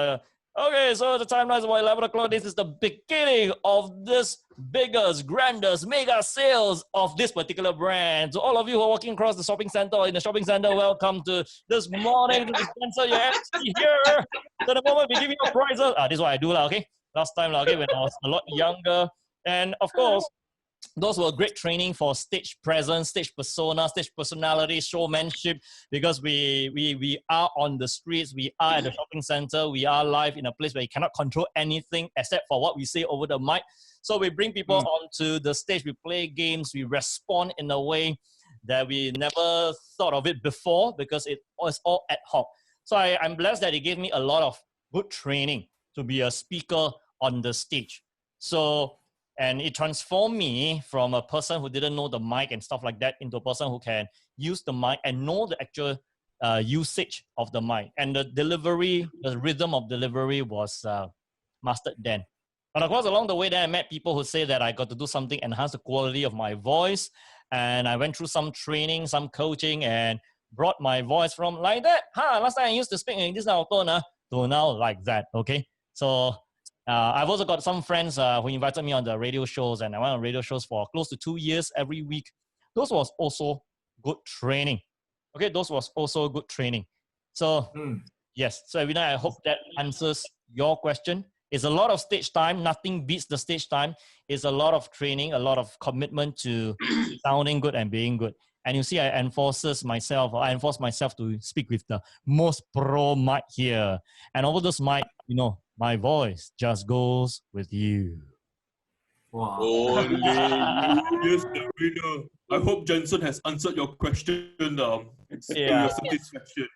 Okay, so the timeline is about 11 o'clock. This is the beginning of this biggest, grandest, mega sales of this particular brand. So all of you who are walking across the shopping center or in the shopping center, welcome to this morning. This is Spencer, your MC here. So the moment we give you prizes, this is what I do, okay? Last time, okay, when I was a lot younger. And of course, those were great training for stage presence, stage persona, stage personality, showmanship, because we are on the streets, we are at the shopping center, we are live in a place where you cannot control anything except for what we say over the mic. So we bring people onto the stage, we play games, we respond in a way that we never thought of it before because it was all ad hoc. So I'm blessed that it gave me a lot of good training to be a speaker on the stage. And it transformed me from a person who didn't know the mic and stuff like that into a person who can use the mic and know the actual usage of the mic. And the delivery, the rhythm of delivery was mastered then. And of course, along the way, then I met people who say that I got to do something, enhance the quality of my voice. And I went through some training, some coaching, and brought my voice from like that. Last time I used to speak in this tone to now like that, okay? So I've also got some friends who invited me on the radio shows, and I went on radio shows for close to 2 years every week. Those was also good training. Okay, those was also good training. So yes, so every night I hope that answers your question. It's a lot of stage time. Nothing beats the stage time. It's a lot of training, a lot of commitment to sounding good and being good. And you see, I enforce myself to speak with the most pro mic here. And over this mic, my voice just goes with you. Wow. Only you, yes, Serena. I hope Jensen has answered your question to your satisfaction.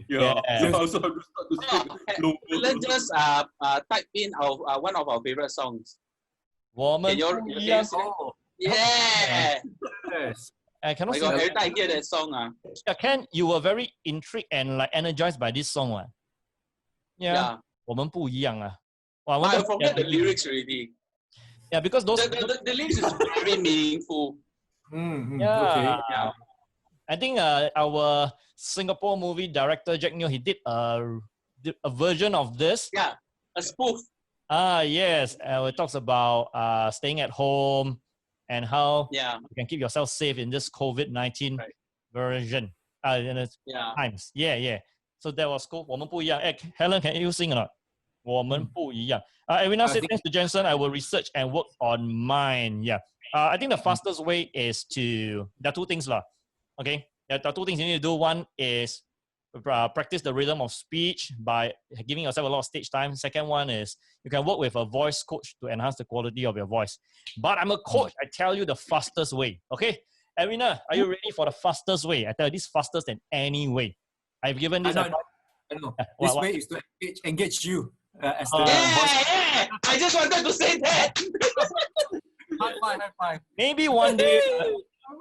Yeah. So I also have to start to speak. Let's just type in one of our favorite songs. 我们 Can you yeah. Yes. I cannot see. Every time I hear that song, Ken, you were very intrigued and like energized by this song, right? Yeah. 我们不一样啊. Well, I forget the lyrics already. Yeah, because those the lyrics is very meaningful. Okay. Yeah. I think our Singapore movie director Jack Neo, he did a version of this. Yeah, a spoof. Yes. It talks about staying at home and how you can keep yourself safe in this COVID-19 version. Times. Yeah. So that was cool. 我们不一样. Helen, can you sing or not? 我们不一样. Everyone say thanks to Jensen. I will research and work on mine. Yeah. I think the fastest way is there are two things. Okay. There are two things you need to do. One is practice the rhythm of speech by giving yourself a lot of stage time. Second one is you can work with a voice coach to enhance the quality of your voice. But I'm a coach. I tell you the fastest way. Okay. Edwina, are you ready for the fastest way? I tell you this fastest than any way. I've given this. I know. This way is to engage you as the voice. I just wanted to say that. High five. Maybe one day.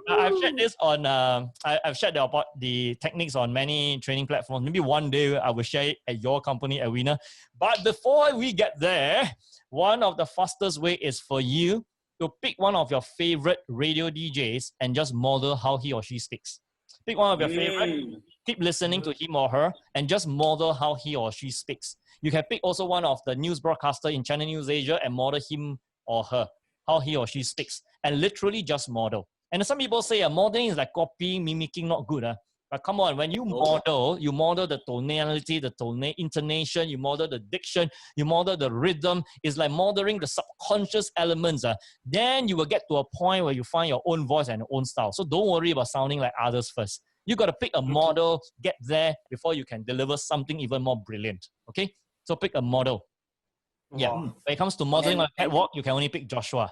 I've shared this on. I've shared the techniques on many training platforms. Maybe one day I will share it at your company, Edwina. But before we get there, one of the fastest way is for you to pick one of your favorite radio DJs and just model how he or she speaks. Pick one of your favorite. Keep listening to him or her and just model how he or she speaks. You can pick also one of the news broadcaster in Channel News Asia and model him or her, how he or she speaks. And literally just model. And some people say modeling is like copying, mimicking, not good. But come on, when you model the tonality, the intonation, you model the diction, you model the rhythm. It's like modeling the subconscious elements. Then you will get to a point where you find your own voice and your own style. So don't worry about sounding like others first. You got to pick a model, get there before you can deliver something even more brilliant. Okay? So pick a model. Yeah. When it comes to modeling on a catwalk, you can only pick Joshua.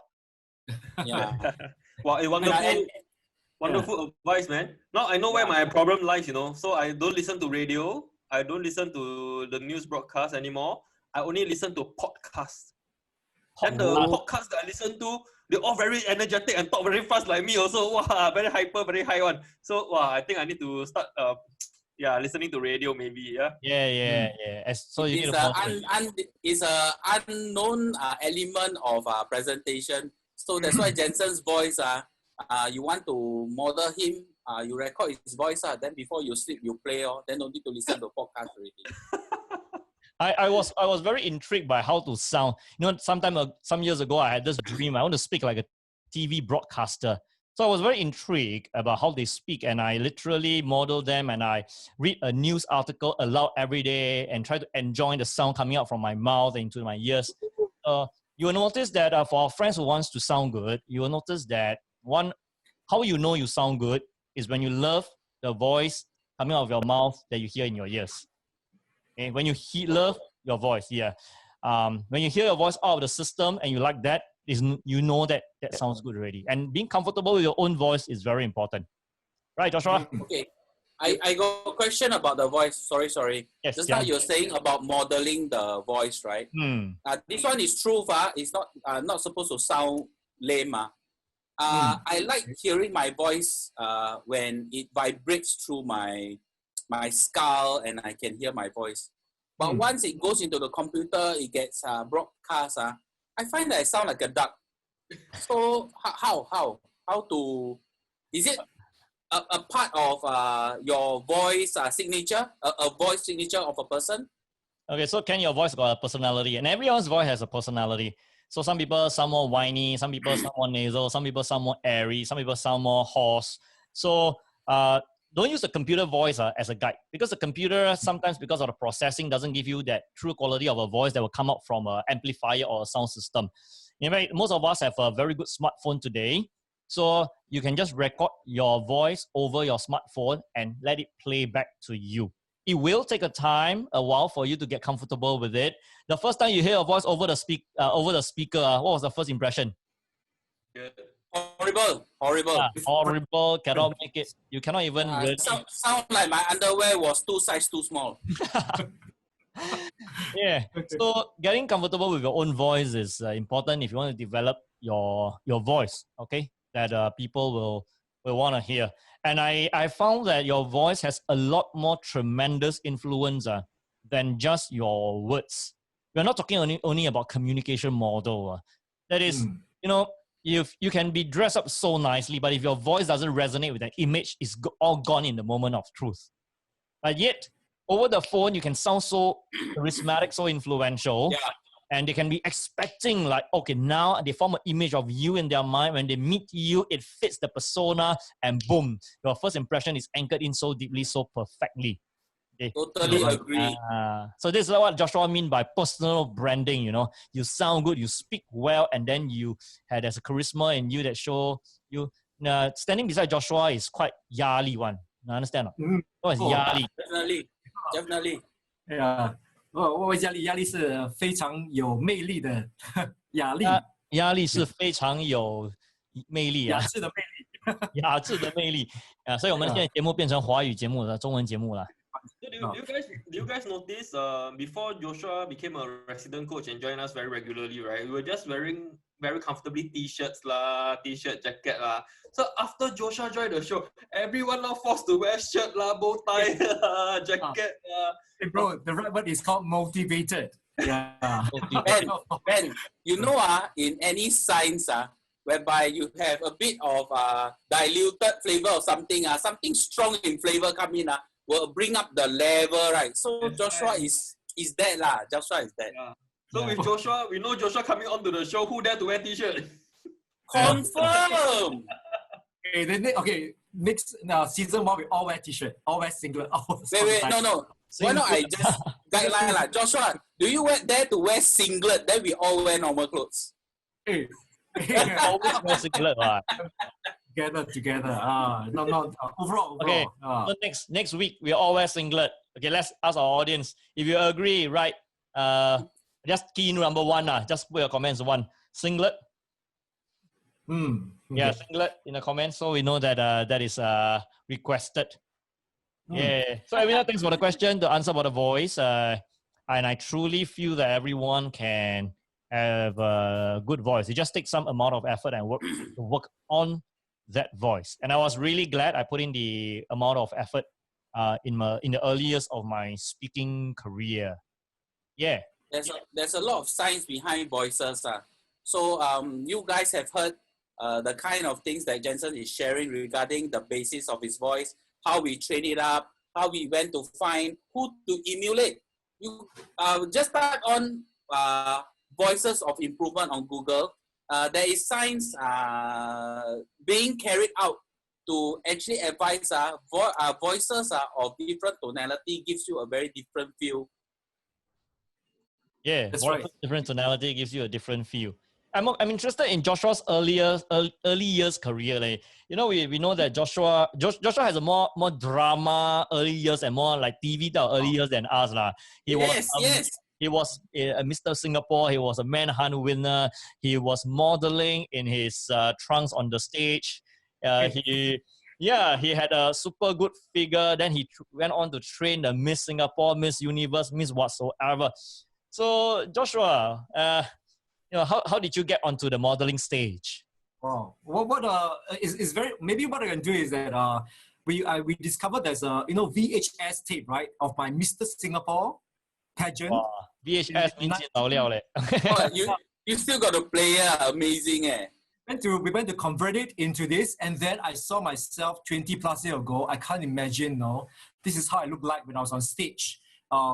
Yeah. Wow, wonderful advice, man. Now I know where my problem lies, So I don't listen to radio. I don't listen to the news broadcast anymore. I only listen to podcasts. And the podcasts that I listen to, they're all very energetic and talk very fast like me also. Wow, very hyper, very high one. So wow, I think I need to start listening to radio maybe. Yeah. So you it's a unknown element of presentation. So that's why Jensen's voice, you want to model him, you record his voice, then before you sleep, you play, then no need to listen to podcast already. I was very intrigued by how to sound. You know, some years ago, I had this dream. I want to speak like a TV broadcaster. So I was very intrigued about how they speak, and I literally model them, and I read a news article aloud every day and try to enjoy the sound coming out from my mouth into my ears. You will notice that for our friends who wants to sound good, you will notice that how you know you sound good is when you love the voice coming out of your mouth that you hear in your ears. Okay? When you love your voice, yeah. When you hear your voice out of the system and you like that, you know that sounds good already. And being comfortable with your own voice is very important. Right, Joshua? Okay. I got a question about the voice. Sorry. Yes, Just now you're saying about modeling the voice, right? This one is true, it's not supposed to sound lame. I like hearing my voice when it vibrates through my skull and I can hear my voice. But once it goes into the computer, it gets broadcast. I find that I sound like a duck. So how to, is it a part of your voice signature, a voice signature of a person? Okay, so Ken, your voice got a personality, and everyone's voice has a personality. So some people sound more whiny, some people sound more nasal, some people sound more airy, some people sound more hoarse. So don't use the computer voice as a guide, because the computer sometimes, because of the processing, doesn't give you that true quality of a voice that will come out from an amplifier or a sound system. In fact, most of us have a very good smartphone today. So you can just record your voice over your smartphone and let it play back to you. It will take a while for you to get comfortable with it. The first time you hear a voice over the speaker, what was the first impression? Good. Horrible. Horrible, cannot make it. You cannot even really... Sound like my underwear was 2 sizes too small. Yeah. So getting comfortable with your own voice is important if you want to develop your voice, okay? That people will want to hear. And I found that your voice has a lot more tremendous influence than just your words. We're not talking only about communication model. That is, you know, if you can be dressed up so nicely, but if your voice doesn't resonate with that image, it's all gone in the moment of truth. But yet, over the phone, you can sound so charismatic, so influential, and they can be expecting like, okay, now they form an image of you in their mind. When they meet you, it fits the persona, and boom, your first impression is anchored in so deeply, so perfectly. Okay. Totally agree. So this is what Joshua mean by personal branding. You know, you sound good, you speak well, and then there's a charisma in you that show you. Standing beside Joshua is quite yali one. You understand? What is yali? Definitely. Yeah. 我压力是非常有魅力的压力。压力是非常有魅力啊，雅致的魅力，雅致的魅力啊！所以我们现在节目变成华语节目了，中文节目了。So do you guys notice before Joshua became a resident coach and joined us very regularly, right? We were just wearing very comfortably t-shirts lah, t-shirt, jacket lah. So after Joshua joined the show, everyone now forced to wear shirt lah, bow tie lah, jacket lah. Hey bro, the right word is called motivated. Yeah. Ben, you know in any science whereby you have a bit of diluted flavor or something something strong in flavor come in will bring up the level, right? So Joshua is that lah. Joshua is that. Yeah. So with Joshua, we know Joshua coming onto the show. Who dare to wear t-shirt? Confirm. Okay. Next season 1 we all wear t-shirt, all wear singlet. Wait, no. Why not I just guideline lah? Joshua, do you dare to wear singlet? Then we all wear normal clothes. Hey. Always wear singlet, right? Together. No. Overall. Okay. So next week we all wear singlet. Okay, let's ask our audience if you agree. Right? Just key in number 1 Just put your comments 1 singlet. Yeah, singlet in the comments, so we know that that is requested. Yeah. So Avina, thanks for the question. To answer about the voice, and I truly feel that everyone can have a good voice. It just takes some amount of effort and work to work on that voice. And I was really glad I put in the amount of effort in the early years of my speaking career. Yeah. There's a lot of science behind voices. So you guys have heard the kind of things that Jensen is sharing regarding the basis of his voice, how we train it up, how we went to find who to emulate. you just type on voices of improvement on Google. There is science being carried out to actually advise voices of different tonality gives you a very different feel. Yeah, That's right. Different tonality gives you a different feel. I'm interested in Joshua's early years career. Like, you know, we know that Joshua has a more drama early years and more like TV early years than us lah. He was a Mr. Singapore. He was a manhunt winner. He was modeling in his trunks on the stage. He had a super good figure. Then he went on to train the Miss Singapore, Miss Universe, Miss whatsoever. So Joshua, how did you get onto the modeling stage? Wow. What is very, maybe what I can do is that we discovered there's a VHS tape, right, of my Mr. Singapore pageant. Wow. VHS means you still got a player, amazing eh. We went to convert it into this, and then I saw myself 20 plus years ago. I can't imagine, no. This is how I looked like when I was on stage.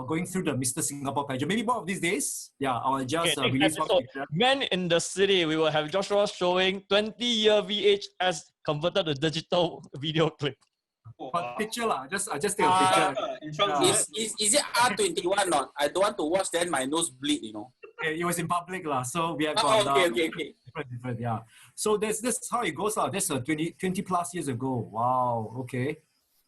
Going through the Mr. Singapore pageant. Maybe one of these days, I'll just release one picture. Men in the City, we will have Joshua showing 20-year VHS converted to digital video clip. Picture lah. I just take a picture. Is it R21 not? I don't want to watch, then my nose bleed, you know. It was in public lah, so we have okay. different, yeah. So that's how it goes lah. That's 20 plus years ago. Wow. Okay.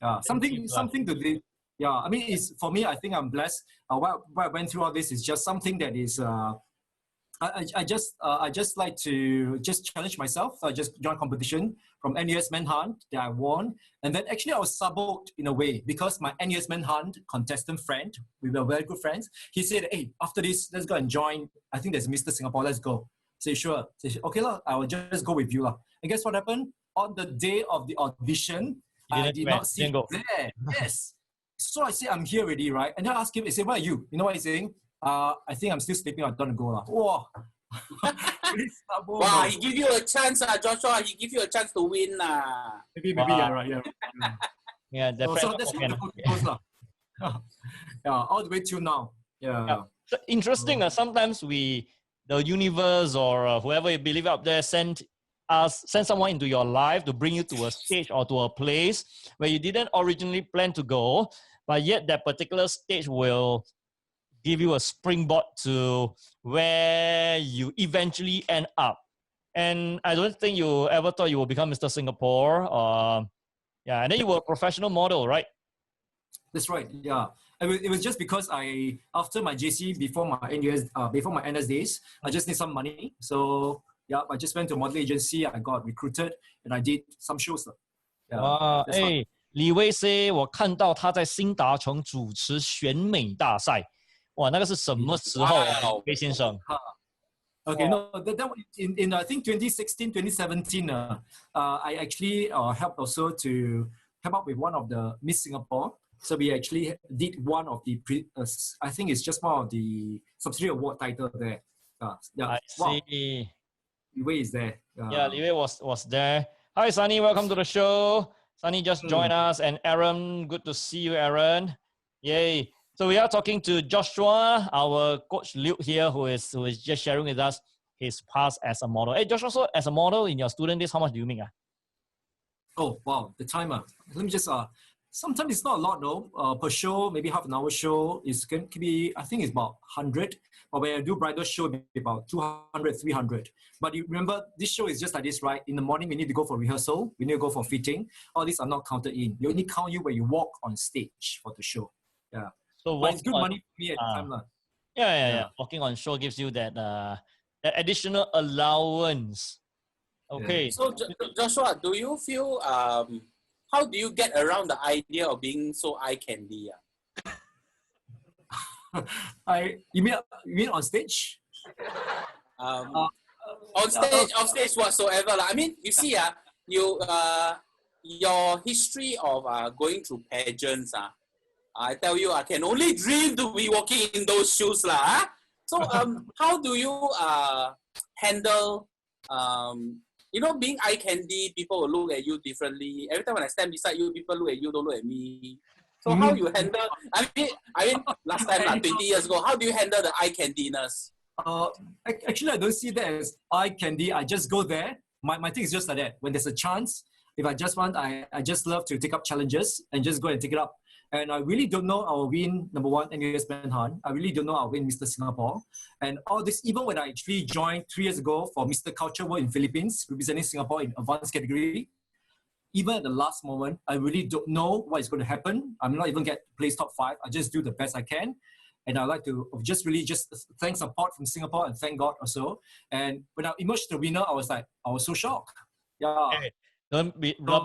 Yeah. Something to do. Yeah, I mean, for me, I think I'm blessed. What I went through all this is just something that is, I just like to just challenge myself. I just joined competition from NUS Manhunt that I won. And then actually I was subbed in a way because my NUS Manhunt contestant friend, we were very good friends. He said, hey, after this, let's go and join. I think there's Mr. Singapore, let's go. Say, sure. Say, okay, I will just go with you. And guess what happened? On the day of the audition, I did not see him there. Yes. So I say, I'm here already, right? And then I ask him, I say, where are you? You know what he's saying? I think I'm still sleeping. I don't go. Wow. Wow, he give you a chance, Joshua. He give you a chance to win. Maybe, yeah, right. Yeah. Yeah, so that's how the goes. All the way till now. Yeah. So interesting. Sometimes the universe or whoever you believe out there send someone into your life to bring you to a stage or to a place where you didn't originally plan to go, but yet that particular stage will give you a springboard to where you eventually end up. And I don't think you ever thought you would become Mr. Singapore. And then you were a professional model, right? That's right. Yeah. It was just because after my JC, before my NS days, I just need some money. So yeah, I just went to a modeling agency. I got recruited and I did some shows. Yeah, 李威 say 我看到他在新达城主持选美大赛，哇，那个是什么时候啊，魏先生？ Okay, no, that in I think 2016, 2017, I actually helped also to come up with one of the Miss Singapore. So we actually did one of the I think it's just one of the subsidiary award title there. I see. Li Wei is there. Li Wei was there. Hi, Sunny. Welcome to the show. Sunny just joined us, and Aaron. Good to see you, Aaron. Yay! So we are talking to Joshua, our coach Luke here, who is just sharing with us his past as a model. Hey, Joshua, so as a model in your student days, how much do you make? Oh wow, the timer. Let me just sometimes it's not a lot though. Per show, maybe half an hour show can be, I think it's about 100. But when I do bridal show, it'll be about 200, 300. But you remember, this show is just like this, right? In the morning, we need to go for rehearsal. We need to go for fitting. All these are not counted in. They only count you when you walk on stage for the show. Yeah. So but it's good money for me at the time. Yeah. Walking on show gives you that additional allowance. Okay. Yeah. So Joshua, do you feel, how do you get around the idea of being so eye candy? You mean on stage? On stage whatsoever. I mean, you see, your history of going through pageants, I tell you, I can only dream to be walking in those shoes. So how do you handle, being eye candy? People will look at you differently. Every time when I stand beside you, people look at you, don't look at me. So how you handle? I mean, last time 20 years ago, how do you handle the eye candiness? Actually, I don't see that as eye candy. I just go there. My thing is just like that. When there's a chance, if I just want, I just love to take up challenges and just go and take it up. And I really don't know I'll win number 1 NUS Manhunt. I really don't know I'll win Mr. Singapore. And all this, even when I actually joined 3 years ago for Mr. Culture World in Philippines, representing Singapore in advanced category, even at the last moment, I really don't know what is going to happen. I'm not even get place top 5. I just do the best I can. And I like to just thank support from Singapore and thank God also. And when I emerged the winner, I was so shocked. Yeah. Hey, don't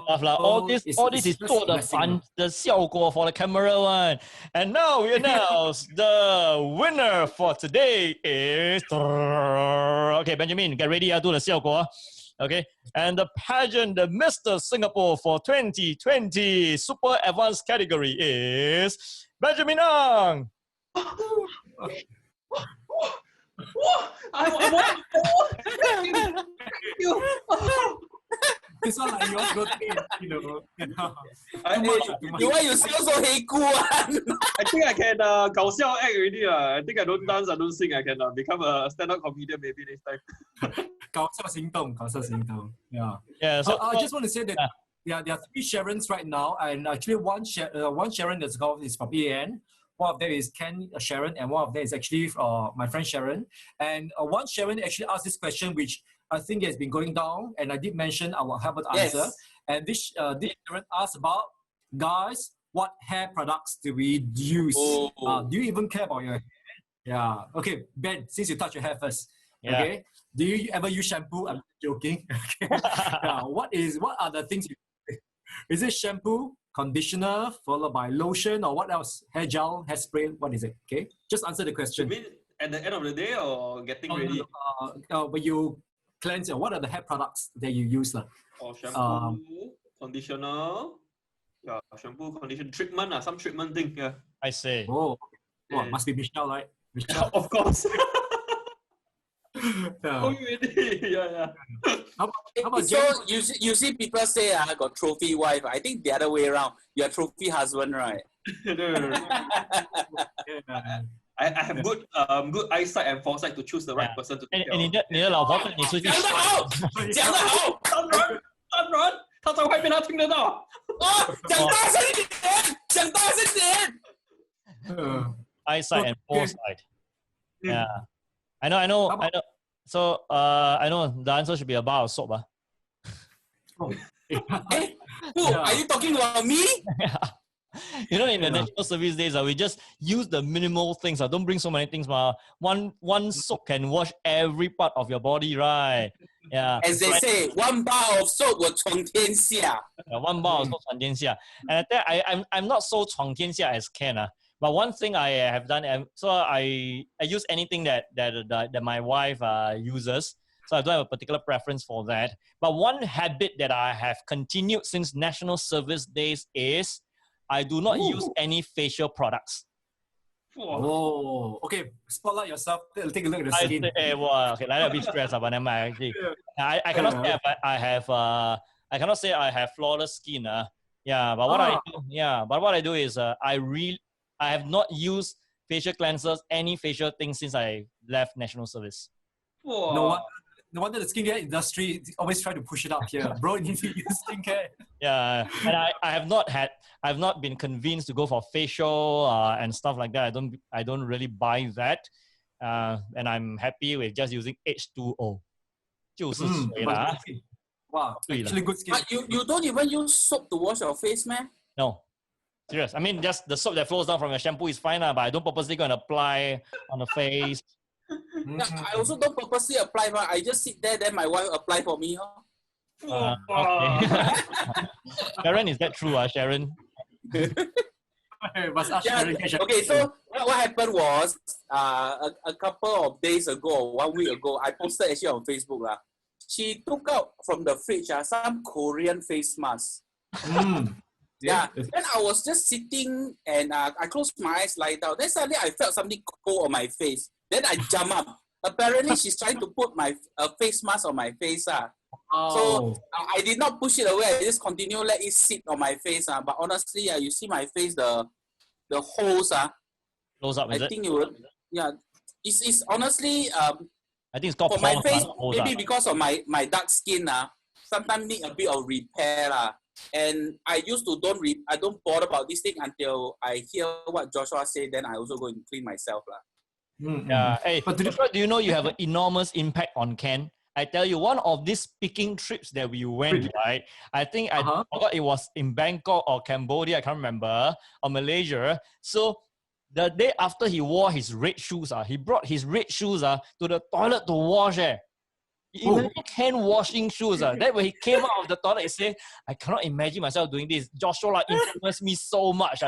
laugh lah. All this is 做的反的效果 for the camera one. And now we announce the winner for today is okay, Benjamin, get ready. I'll do the 效果. Okay, and the pageant, the Mr. Singapore for 2020 Super Advanced category is Benjamin Ang. This one like yours go you know. Why you still so hate I think I can 搞笑 act already. I think I don't dance, I don't sing. I can become a stand-up comedian maybe next time. 搞笑行动. Yeah. Yeah. So I just want to say that there are 3 Sharons right now, and actually one Sharon that's called is from EAN. One of them is Ken Sharon, and one of them is actually my friend Sharon. And one Sharon actually asked this question, which I think has been going down, and I did mention I will have an answer. And this Sharon asked about, guys, what hair products do we use? Do you even care about your hair? Yeah. Okay, Ben, since you touch your hair first. Yeah. Okay. Do you ever use shampoo? I'm joking. Okay. What are the things you is it shampoo, conditioner, followed by lotion, or what else? Hair gel, hairspray, what is it? Okay. Just answer the question. You mean at the end of the day or getting ready? When you cleanse, what are the hair products that you use? Shampoo, conditioner. Yeah, shampoo, conditioner, treatment, some treatment thing. Yeah. I say. Oh, must be Michelle, right? Michelle. Of course. Yeah. Yeah. How about so you see people say I got trophy wife. I think the other way around. You're trophy husband, right? No. I have good eyesight and foresight to choose the right person to take care of. 你的老婆跟你出去。讲得好，讲得好，当然，他在外面他听得到。讲大声一点，讲大声一点。Eyesight and foresight. Yeah, I know. So I know the answer should be about soap. Are you talking about me? Yeah. You know, in the national service days, we just use the minimal things. Don't bring so many things. One soap can wash every part of your body, right? Yeah. As they say, 1 bar of soap will 闯天下. 1 bar of soap 闯天下. And I'm not so 闯天下 as Ken. But one thing I have done, so I use anything that my wife uses. So I don't have a particular preference for that. But one habit that I have continued since national service days is I do not use any facial products. Oh, okay. Spotlight yourself. Take a look at the skin. Okay, like a bit stressed, but never mind. Actually, I cannot say I cannot say I have flawless skin. Yeah, but what I do is I have not used facial cleansers, any facial thing since I left national service. No wonder the skincare industry always try to push it up here. Bro, you need to use skincare. Yeah, and I have not been convinced to go for facial and stuff like that. I don't really buy that. And I'm happy with just using H2O. 就是水啦. Wow, actually good skin. But you don't even use soap to wash your face, man? No. Serious. I mean, just the soap that flows down from your shampoo is fine, but I don't purposely go and apply on the face. Yeah, I also don't purposely apply, but I just sit there, then my wife apply for me. Okay. Sharon, is that true, Sharon? Okay, so what happened was a couple of days ago, 1 week ago, I posted actually on Facebook. She took out from the fridge some Korean face mask. Yeah, then I was just sitting and I closed my eyes, lie down. Then suddenly I felt something cold on my face. Then I jump up. Apparently, she's trying to put my face mask on my face. So I did not push it away. I just continue let it sit on my face. But honestly, you see my face, the holes. Close up, I is it? think it would. Yeah, it's honestly I think it's called for my pores, face. pores, Maybe because of my dark skin. Sometimes need a bit of repair. And I used to I don't bother about this thing until I hear what Joshua said. Then I also go and clean myself. Yeah. Hey, Joshua, do you know you have an enormous impact on Ken? I tell you, one of these speaking trips that we went, right? I think I forgot it was in Bangkok or Cambodia, I can't remember, or Malaysia. So the day after he wore his red shoes, he brought his red shoes to the toilet to wash. Even Ken washing shoes. Then when he came out of the toilet, he said, I cannot imagine myself doing this. Joshua influenced me so much.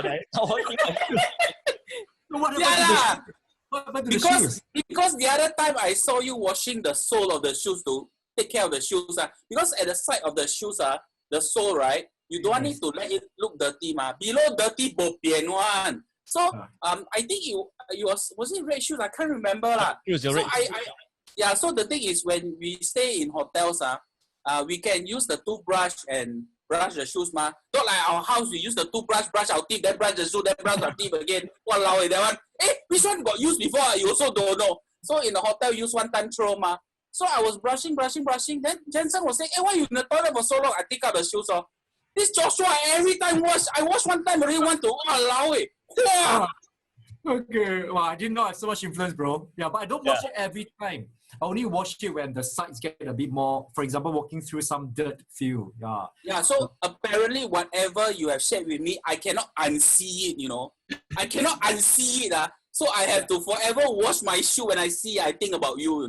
Because the other time I saw you washing the sole of the shoes to take care of the shoes. Because at the side of the shoes, the sole, right? You don't need to let it look dirty. Below dirty, bo pian one. So I think was it red shoes? I can't remember. So the thing is, when we stay in hotels, we can use the toothbrush and brush the shoes. Not like our house, we use the toothbrush, brush our teeth, then brush the shoe, then brush our teeth again. Walao, that one. Which one got used before? You also don't know. So in the hotel, use one time throw. So I was brushing. Then Jensen was saying, why you in the toilet for so long? I take out the shoes. This Joshua, every time I wash one time, already want to allow it. Okay, well, I didn't know I have so much influence, bro. Yeah, but I don't wash it every time. I only wash it when the sides get a bit more, for example, walking through some dirt feel. Yeah, so apparently whatever you have shared with me, I cannot unsee it, I cannot unsee it. So I have to forever wash my shoe when I see it, I think about you,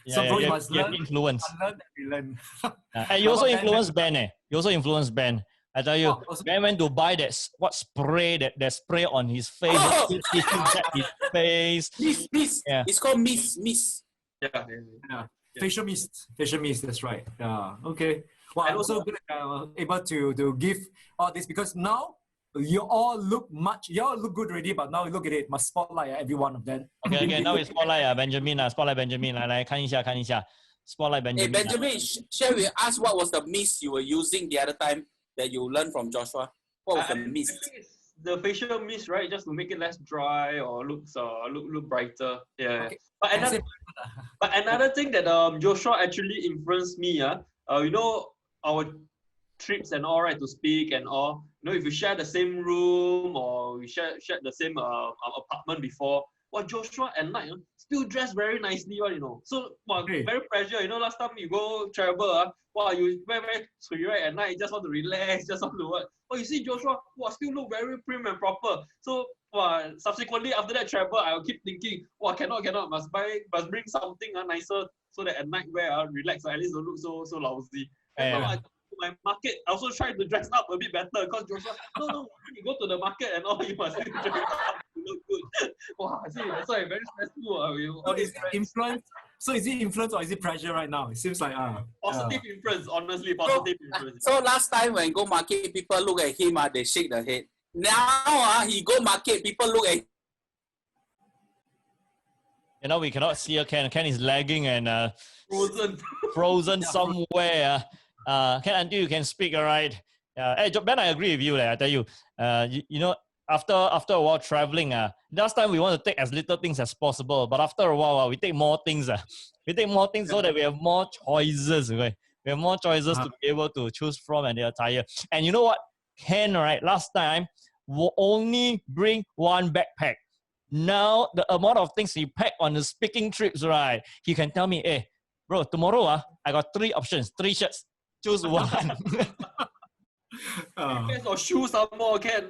So bro, you must learn. Influence. Learn that we learn. And you also influence Ben. You also influence Ben. I tell you, Ben went to buy that spray, that spray on his face. His face. Mist. Yeah. It's called mist. Yeah. Facial mist. That's right. Yeah. Okay. Well, I'm also able to give all this because now you all look good already, but now look at it. Must spotlight every one of them. Okay. Now we spotlight Benjamin. Spotlight Benjamin. 来看一下。Spotlight Benjamin. Hey Benjamin, share with us what was the mist you were using the other time that you learned from Joshua. What was the mist? I think it's the facial mist, right? Just to make it less dry or look brighter. Yeah. Okay. But another thing that Joshua actually influenced me, our trips and all, right, to speak and all. If you share the same room or we share the same apartment before, Joshua at night still dressed very nicely, So very pressure. Last time you go travel, you very sweet, right? At night, you just want to relax, just want to work. You see Joshua, still look very prim and proper. So subsequently after that travel, I'll keep thinking, cannot, must bring something nicer so that at night relax, at least don't look so lousy. My market, I also try to dress up a bit better because Joshua, no, you go to the market and all, you must dress up to look good. See, that's why very stressful. Is it influence or is it pressure right now? It seems like positive influence, honestly, positive influence. So last time when go market, people look at him, they shake their head. Now he go market, people look at we cannot see Ken. Ken is lagging and frozen somewhere. Ken, until you can speak, all right? Hey, Ben, I agree with you. I tell you, after a while traveling, last time we want to take as little things as possible, but after a while, we take more things. We take more things so that we have more choices. Okay? We have more choices to be able to choose from and the attire. And you know what? Ken, right, last time, will only bring one backpack. Now, the amount of things he packed on the speaking trips, right, he can tell me, hey, bro, tomorrow, I got 3 options, 3 shirts. Choose one. Depends on shoes some more, Ken.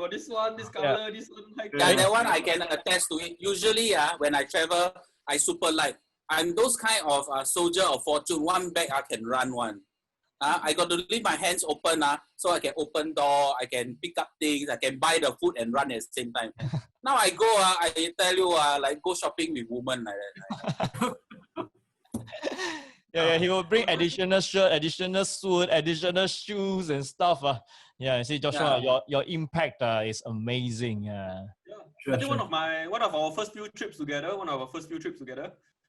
This one, this color, this one. That one I can attest to it. Usually, when I travel, I super light. I'm those kind of soldier of fortune. One bag I can run one. I got to leave my hands open so I can open door, I can pick up things, I can buy the food and run at the same time. Now I go, I tell you, like go shopping with women like that. Yeah, he will bring additional shirt, additional suit, additional shoes and stuff. You see, Joshua, your impact is amazing. I think one of our first few trips together,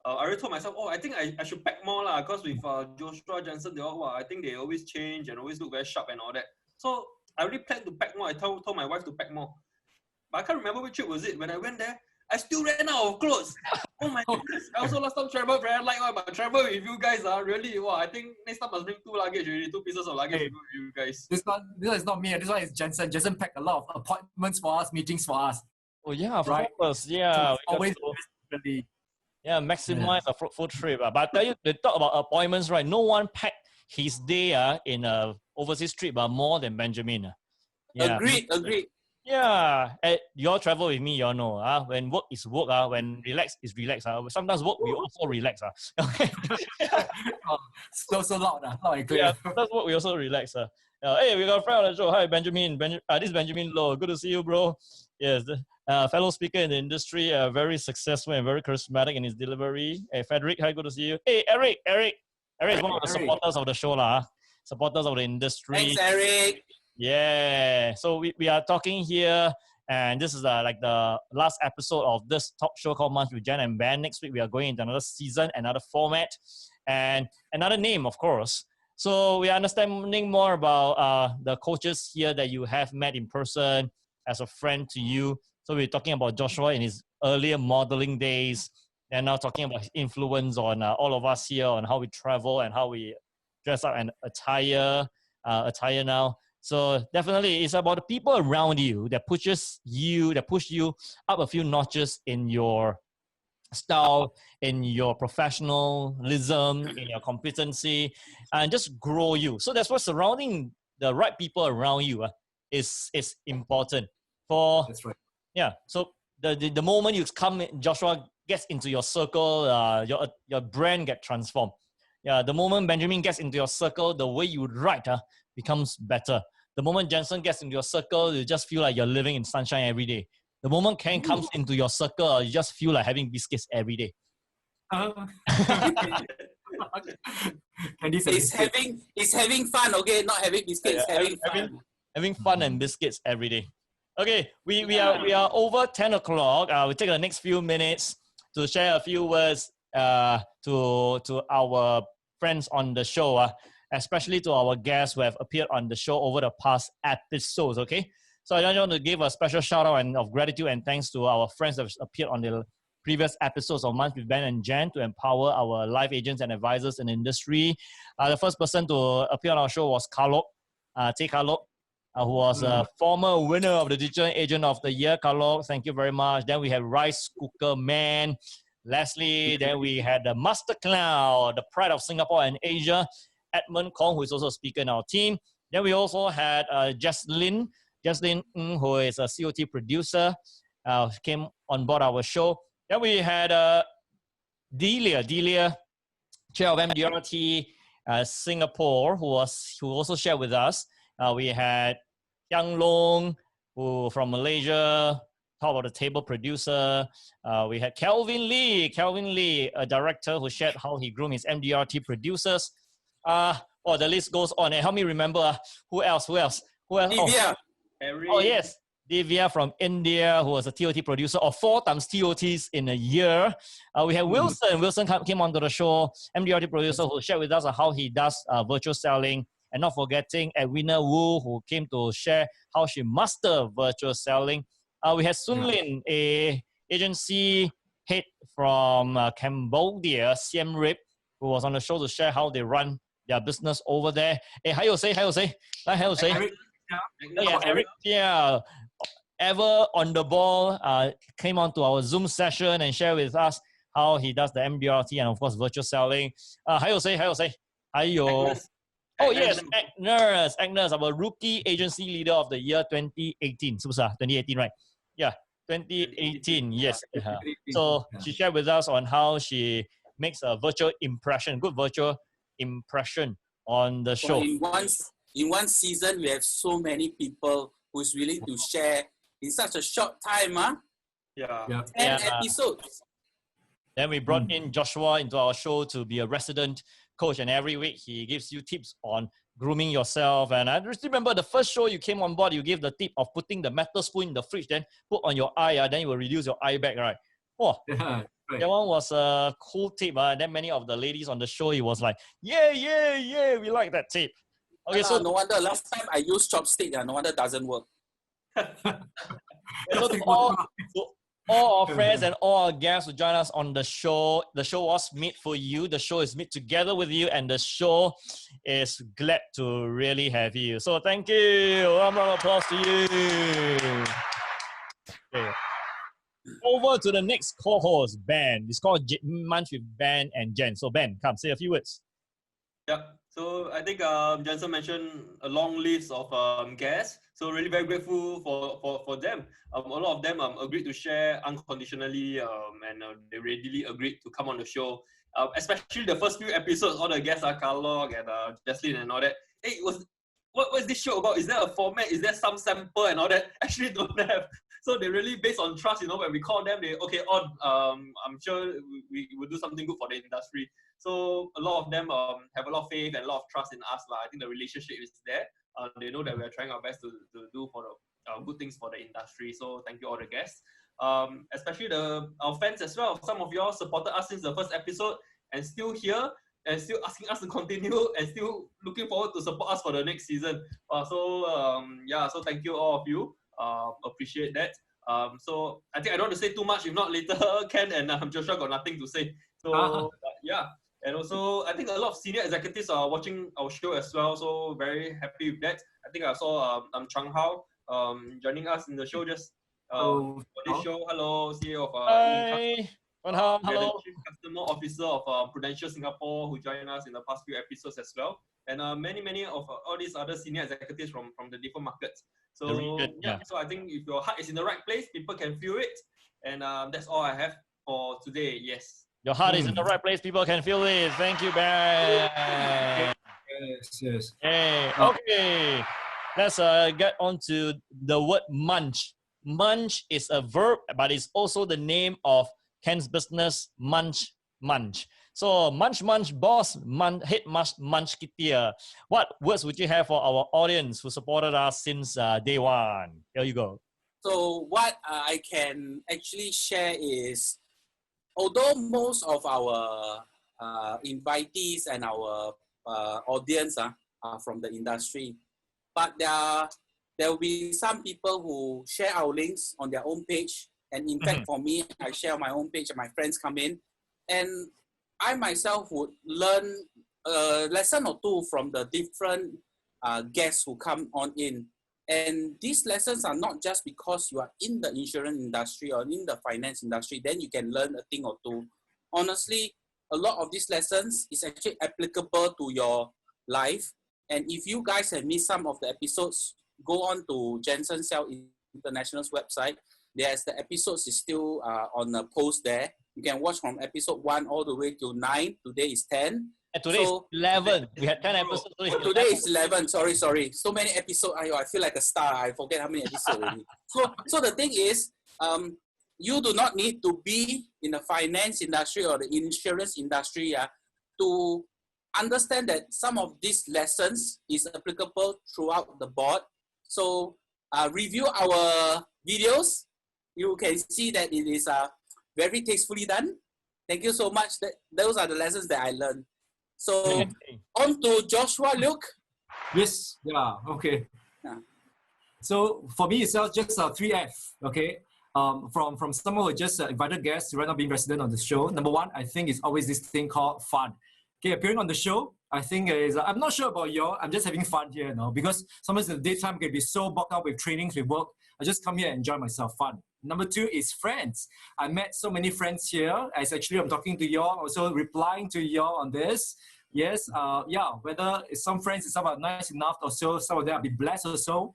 I already told myself, I think I should pack more lah, because with Joshua, Jensen, they all, I think they always change and always look very sharp and all that. So I already planned to pack more. I told my wife to pack more. But I can't remember which trip was it. When I went there, I still ran out of clothes. Oh my goodness. I also last time travel very light, but travel with you guys, really, I think next time must bring 2 luggage already, 2 pieces of luggage with you guys. This one is not me. This one is Jensen. Jensen packed a lot of appointments for us, meetings for us. Oh yeah, of Right. course. Yeah. So always really. Yeah, maximize a fruitful trip. But I tell you, they talk about appointments, right? No one packed his day in a overseas trip more than Benjamin. Yeah. Agreed. Yeah, you all travel with me, you all know. When work is work, when relax is relax. Sometimes work, we also relax. Okay. So loud, loud and clear. Yeah, sometimes work, we also relax. Hey, we got a friend on the show. Hi, Benjamin. This is Benjamin Low. Good to see you, bro. Yes, fellow speaker in the industry, very successful and very charismatic in his delivery. Hey, Frederick, hi, good to see you. Hey, Eric is one of the supporters of the show, supporters of the industry. Thanks, Eric. Yeah, so we are talking here, and this is like the last episode of this talk show called Munch with Jen and Ben. Next week we are going into another season, another format, and another name, of course. So we are understanding more about the coaches here that you have met in person as a friend to you. So we're talking about Joshua in his earlier modeling days, and now talking about his influence on all of us here, on how we travel and how we dress up and attire now. So definitely it's about the people around you that push you up a few notches in your style, in your professionalism, in your competency, and just grow you. So that's why surrounding the right people around you is important. That's right. Yeah. So the moment you come, Joshua gets into your circle, your brand gets transformed. Yeah. The moment Benjamin gets into your circle, the way you write becomes better. The moment Jensen gets into your circle, you just feel like you're living in sunshine every day. The moment Ken comes into your circle, you just feel like having biscuits every day. He's having fun, okay? Not having biscuits, having fun and biscuits every day. Okay, we are over 10 o'clock. We'll take the next few minutes to share a few words to our friends on the show. Especially to our guests who have appeared on the show over the past episodes, okay? So I just want to give a special shout out and of gratitude and thanks to our friends that have appeared on the previous episodes of Munch with Ben and Jen to empower our life agents and advisors in the industry. The first person to appear on our show was Kalok, Tay Kalok, who was a former winner of the Digital Agent of the Year. Kalok, thank you very much. Then we have Rice Cooker Man, Leslie. Then we had the Master Cloud, the pride of Singapore and Asia, Edmund Kong, who is also a speaker in our team. Then we also had Jesslyn Ng, who is a COT producer, came on board our show. Then we had Delia, chair of MDRT Singapore, who also shared with us. We had Yang Long, who from Malaysia, top of the table producer. We had Kelvin Lee, a director who shared how he groomed his MDRT producers. The list goes on. And help me remember who else? Divya. Oh yes, Divya from India, who was a TOT producer of 4 times TOTs in a year. We have Wilson. Wilson came onto the show, MDRT producer, who shared with us how he does virtual selling. And not forgetting Edwina Wu, who came to share how she mastered virtual selling. We had Sun Lin, a agency head from Cambodia, Siem Reap, who was on the show to share how they run their business over there. Hey, 还有谁? Eric, yeah, ever on the ball, came on to our Zoom session and shared with us how he does the MDRT and of course virtual selling. 还有谁? Oh yes, Agnes, our rookie agency leader of the year 2018. 是不是 2018, right? Yeah, 2018, yes. So she shared with us on how she makes a good virtual impression on the show. In one season, we have so many people who's willing to share in such a short time. 10 episodes. Then we brought in Joshua into our show to be a resident coach, and every week he gives you tips on grooming yourself. And I just remember the first show you came on board, you gave the tip of putting the metal spoon in the fridge, then put on your eye, then it will reduce your eye bag, right? Oh, That one was a cool tip. Then many of the ladies on the show, it was like, yeah, we like that tip. Okay, so no wonder last time I used chopstick. No wonder it doesn't work. so to all our friends and all our guests who join us on the show was made for you. The show is made together with you, and the show is glad to really have you. So thank you. Round of applause to you. Okay. Over to the next co-host, Ben. It's called Munch with Ben and Jen. So Ben, come say a few words. Yep. So I think Jensen mentioned a long list of guests. So really very grateful for them. A lot of them agreed to share unconditionally, and they readily agreed to come on the show. Especially the first few episodes, all the guests are Carlog and Jaslyn and all that. Hey, what is this show about? Is there a format? Is there some sample and all that? Actually don't have. So they really based on trust, when we call them, they, okay, I'm sure we will do something good for the industry. So a lot of them have a lot of faith and a lot of trust in us. I think the relationship is there. They know that we are trying our best to do for the good things for the industry. So thank you all the guests. Especially our fans as well. Some of y'all supported us since the first episode and still here and still asking us to continue and still looking forward to support us for the next season. So thank you all of you. Appreciate that. So I think I don't want to say too much. If not, later Ken and Joshua got nothing to say. So yeah. And also, I think a lot of senior executives are watching our show as well. So very happy with that. I think I saw Chang Hao joining us in the show just for this show. Hello, CEO of Hi. Hello. The Chief Customer Officer of Prudential Singapore who joined us in the past few episodes as well. And many of all these other senior executives from the different markets. So so I think if your heart is in the right place, people can feel it. And that's all I have for today. Yes. Your heart is in the right place. People can feel it. Thank you, Ben. Yes. Hey, okay. Let's get on to the word munch. Munch is a verb, but it's also the name of Ken's business, Munch Munch. So, Munch Munch boss, head munch kitia. What words would you have for our audience who supported us since day one? Here you go. So what I can actually share is, although most of our invitees and our audience are from the industry, but there will be some people who share our links on their own page. And in fact, for me, I share my own page and my friends come in. And I myself would learn a lesson or two from the different guests who come on in. And these lessons are not just because you are in the insurance industry or in the finance industry, then you can learn a thing or two. Honestly, a lot of these lessons is actually applicable to your life. And if you guys have missed some of the episodes, go on to Jensen Siaw International's website. There's the episodes is still on a post there. You can watch from episode 1 all the way to 9. Today is 10. And today is 11. We had 10 episodes. Today is 11. Sorry. So many episodes. I feel like a star. I forget how many episodes already. So the thing is, you do not need to be in the finance industry or the insurance industry to understand that some of these lessons is applicable throughout the board. So review our videos. You can see that it is very tastefully done. Thank you so much. Those are the lessons that I learned. So on to Joshua, Luke. Yes, okay. Yeah. So for me, it's just 3F, okay? From someone who just invited guests right now being resident on the show. Number 1, I think it's always this thing called fun. Okay, appearing on the show, I think is, I'm not sure about y'all, I'm just having fun here, because sometimes in the daytime can be so bogged up with trainings, with work. I just come here and enjoy myself, fun. Number 2 is friends. I met so many friends here. As actually I'm talking to y'all, also replying to y'all on this. Yes, whether some friends, some are nice enough or so, some of them have been blessed or so,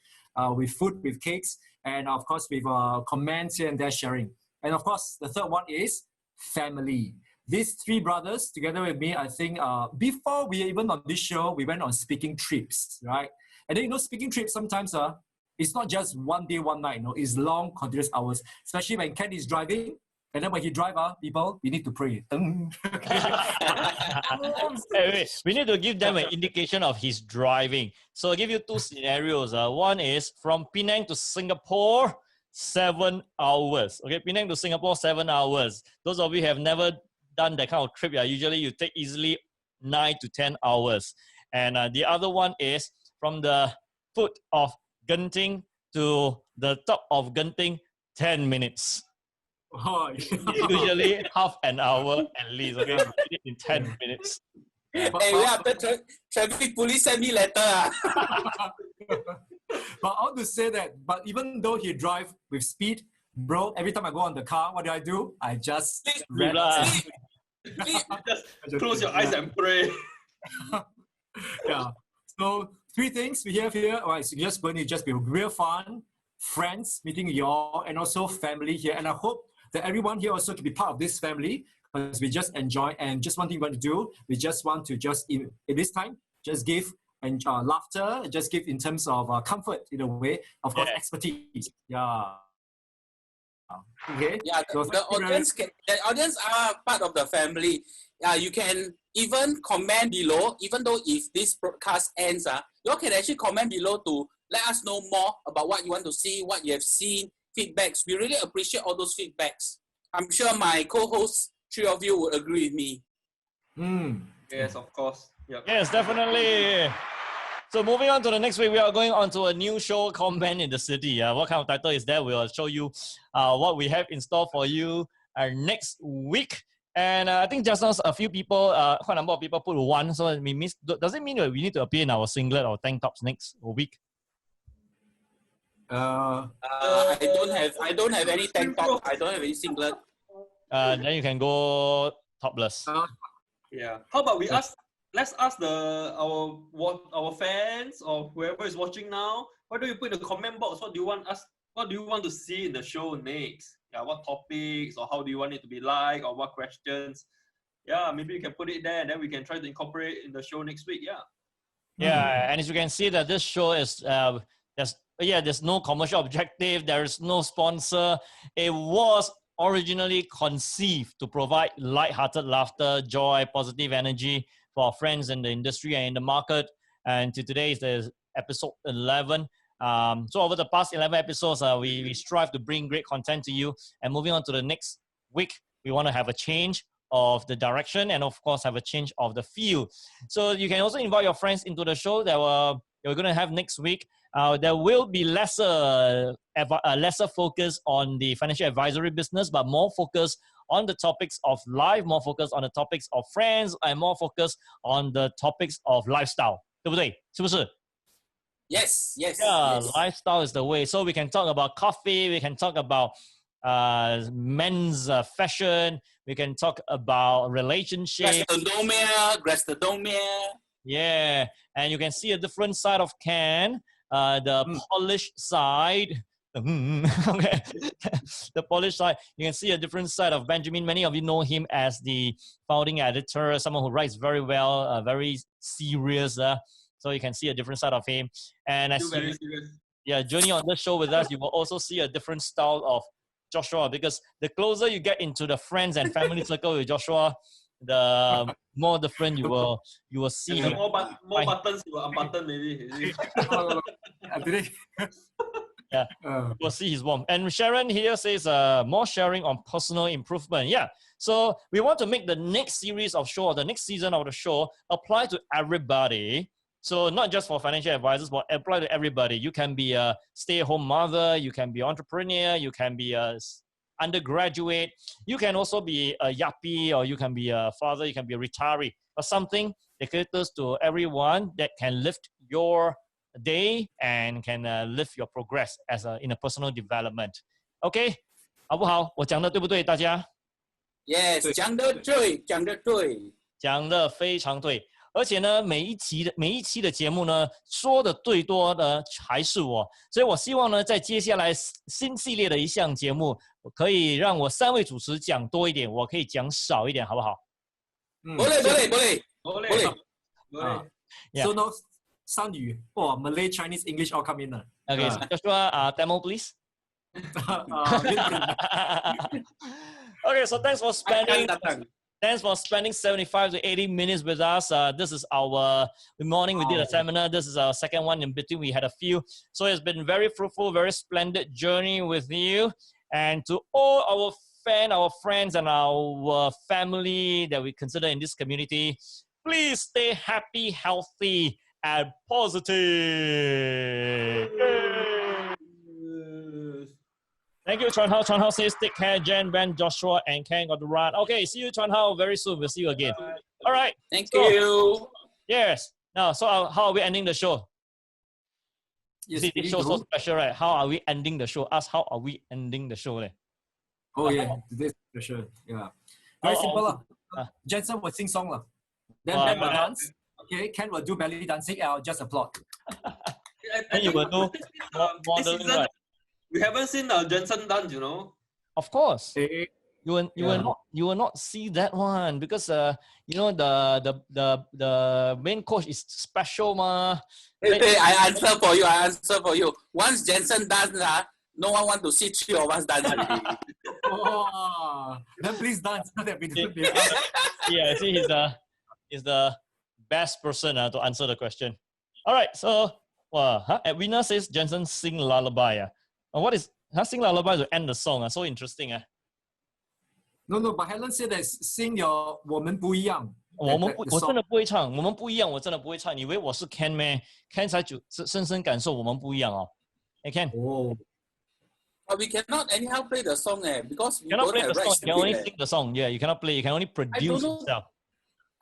with food, with cakes, and of course with comments here and there sharing. And of course, the third one is family. These 3 brothers together with me, I think before we even on this show, we went on speaking trips, right? And then, speaking trips sometimes, it's not just one day, one night, it's long, continuous hours, especially when Ken is driving. And then when he drives, people, we need to pray. Wait. We need to give them an indication of his driving. So I'll give you 2 scenarios. One is from Penang to Singapore. 7 hours. Okay, Penang to Singapore, 7 hours. Those of you who have never done that kind of trip, usually you take easily 9 to 10 hours. And the other one is from the foot of Genting to the top of Genting, 10 minutes. Oh, Usually half an hour at least, okay? In 10 minutes. Hey, after traffic police send me letter. But I want to say that, but even though he drive with speed, bro, every time I go on the car, what do? I just Sleep. Just close your eyes and pray. Yeah. So 3 things we have here. All right, so just going to just be real fun, friends meeting you all, and also family here. And I hope that everyone here also can be part of this family, because we just enjoy, and just one thing we want to do, we just want to in this time, just give and laughter, just give in terms of comfort in a way, of course, expertise. Yeah. Okay. Yeah, the audience are part of the family. You can even comment below, even though if this broadcast ends, you all can actually comment below to let us know more about what you want to see, what you have seen, feedbacks. We really appreciate all those feedbacks. I'm sure my co-hosts, 3 of you, will agree with me. Yes, of course. Yep. Yes, definitely. So moving on to the next week, we are going on to a new show called Man in the City. What kind of title is that? We'll show you what we have in store for you next week. And I think just now a few people, quite a number of people put 1. So we missed. Does it mean that we need to appear in our singlet or tank tops next week? I don't have any tank top. I don't have any singlet. Then you can go topless. Yeah. How about we ask? Let's ask our fans or whoever is watching now. Why don't you put in the comment box? What do you want us? What do you want to see in the show next? Yeah, what topics or how do you want it to be like, or what questions? Yeah, maybe you can put it there and then we can try to incorporate in the show next week. Yeah. Yeah, and as you can see that this show is there's no commercial objective, there is no sponsor. It was originally conceived to provide light-hearted laughter, joy, positive energy for our friends in the industry and in the market. And today is the episode 11. So over the past 11 episodes, we strive to bring great content to you. And moving on to the next week, we want to have a change of the direction and of course have a change of the feel. So you can also invite your friends into the show that we're going to have next week. There will be lesser focus on the financial advisory business, but more focus on the topics of life, more focus on the topics of friends, and more focus on the topics of lifestyle. 对不对？是不是？ Yes. Yeah, yes. lifestyle is the way. So we can talk about coffee, we can talk about men's fashion, we can talk about relationships. Grastodomia. Yeah, and you can see a different side of Ken, the polished side. Okay, the polished side. You can see a different side of Benjamin. Many of you know him as the founding editor, someone who writes very well, very serious. So you can see a different side of him. And as you journey on this show with us, you will also see a different style of Joshua, because the closer you get into the friends and family circle with Joshua, the more different you will see. And more buttons you will unbutton maybe. Yeah, we'll see his warmth. And Sharon here says more sharing on personal improvement. Yeah, so we want to make the next series of show, or the next season of the show, apply to everybody. So not just for financial advisors, but apply to everybody. You can be a stay-at-home mother, you can be an entrepreneur, you can be a undergraduate, you can also be a yuppie, or you can be a father, you can be a retiree, or something that caters to everyone that can lift your day and can lift your progress as in a personal development. Okay, 好不好？我讲的对不对，大家？ Yes， 讲得对，讲得对，讲得非常对。而且呢，每一期的节目呢，说的最多的还是我，所以我希望呢，在接下来新系列的一项节目，可以让我3位主持讲多一点，我可以讲少一点，好不好？ boleh. So now 三语 Malay, Chinese, English all come in. Okay, so Joshua, Tamil, please. Okay, so thanks for spending Thanks for spending 75 to 80 minutes with us. This is our morning. We did a seminar. This is our second one. In between, we had a few. So it's been very fruitful, very splendid journey with you. And to all our friends, and our family that we consider in this community, please stay happy, healthy, and positive. Thank you, Chuan Hao. Chuan Hao says, take care, Jen, Ben, Joshua, and Ken got to run. Okay, see you, Chuan Hao, very soon. We'll see you again. All right. Thank you. Yes. Now, so how are we ending the show? Yes, See, this show so special, right? How are we ending the show? Ask how are we ending the show? Oh, yeah. This for sure. Yeah. Very simple. Jensen will sing song. Then Ben will dance. Okay, Ken will do belly dancing. I'll just applaud. And you will do modeling, right? We haven't seen Jensen dance, you know. Of course. Hey. You will not see that one because the main coach is special ma. Hey, I answer for you. Once Jensen dance, no one want to see three of us dance. Oh, then please dance. Yeah, see, he's the best person to answer the question. All right, so Edwina says Jensen sing lullaby. What is sing lullaby to end the song? So interesting. No, but Helen said that sing your 我们不一样。我真的不会唱，我们不一样，我真的不会唱。你以为我是 Ken 咩 ？Ken 才深深感受我们不一样哦。Hey Ken. Oh. But we cannot anyhow play the song because we cannot don't play have the song. rights You can only sing the song. Yeah, you cannot play. You can only produce yourself.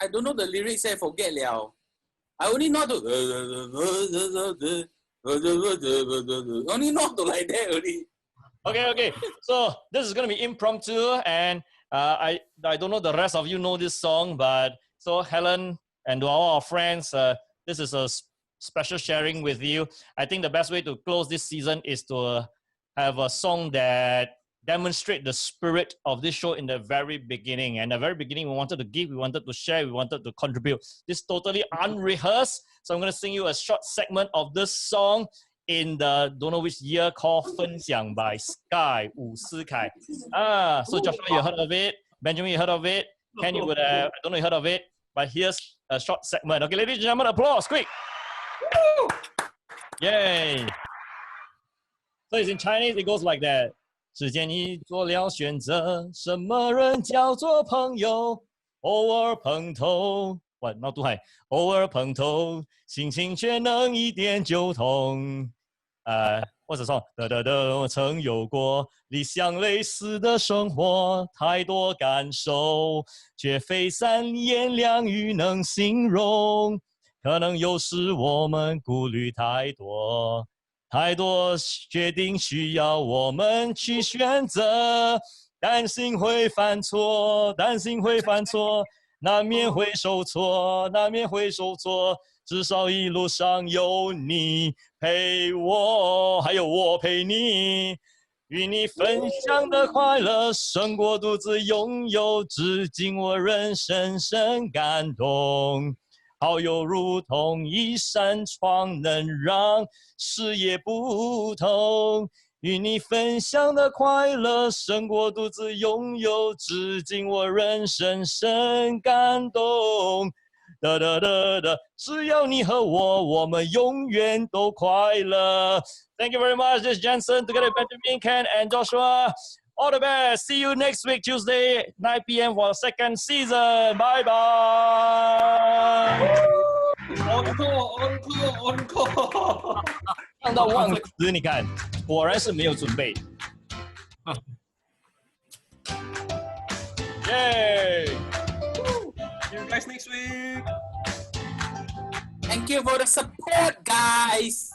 I don't know the lyrics. Forget liao. I only know to only know to like that only. Okay. So this is gonna be impromptu, and I don't know the rest of you know this song, but so Helen and to all our friends, this is a special sharing with you. I think the best way to close this season is to have a song that demonstrate the spirit of this show in the very beginning. And the very beginning, we wanted to give, we wanted to share, we wanted to contribute. This totally unrehearsed. So I'm going to sing you a short segment of this song in the don't know which year called 分享 by Sky Wu Sikai. So Joshua, you heard of it? Benjamin, you heard of it? Ken, you would have, I don't know you heard of it, but here's a short segment. Okay, ladies and gentlemen, applause, quick. Woo! Yay. So it's in Chinese, it goes like that. 时间已做了选择，什么人叫做朋友？偶尔碰头，闹渡海，偶尔碰头，心情却能一点就通。或者说，我曾有过理想类似的生活，太多感受，却非三言两语能形容。可能有时我们顾虑太多。太多决定需要我们去选择，担心会犯错，难免会受挫，至少一路上有你陪我，还有我陪你，与你分享的快乐胜过独自拥有，至今我仍深深感动。好友如同一扇窗，能让视野不同。与你分享的快乐胜过独自拥有，至今我仍深深感动。只要你和我，我们永远都快乐。Thank you very much. This is Jensen together with Benjamin, Ken, and Joshua. All the best. See you next week, Tuesday, 9 p.m. for the second season. Bye-bye. Encore. 唱到忘词，你看，果然是没有准备。Yay! See you guys next week. Thank you for the support, guys.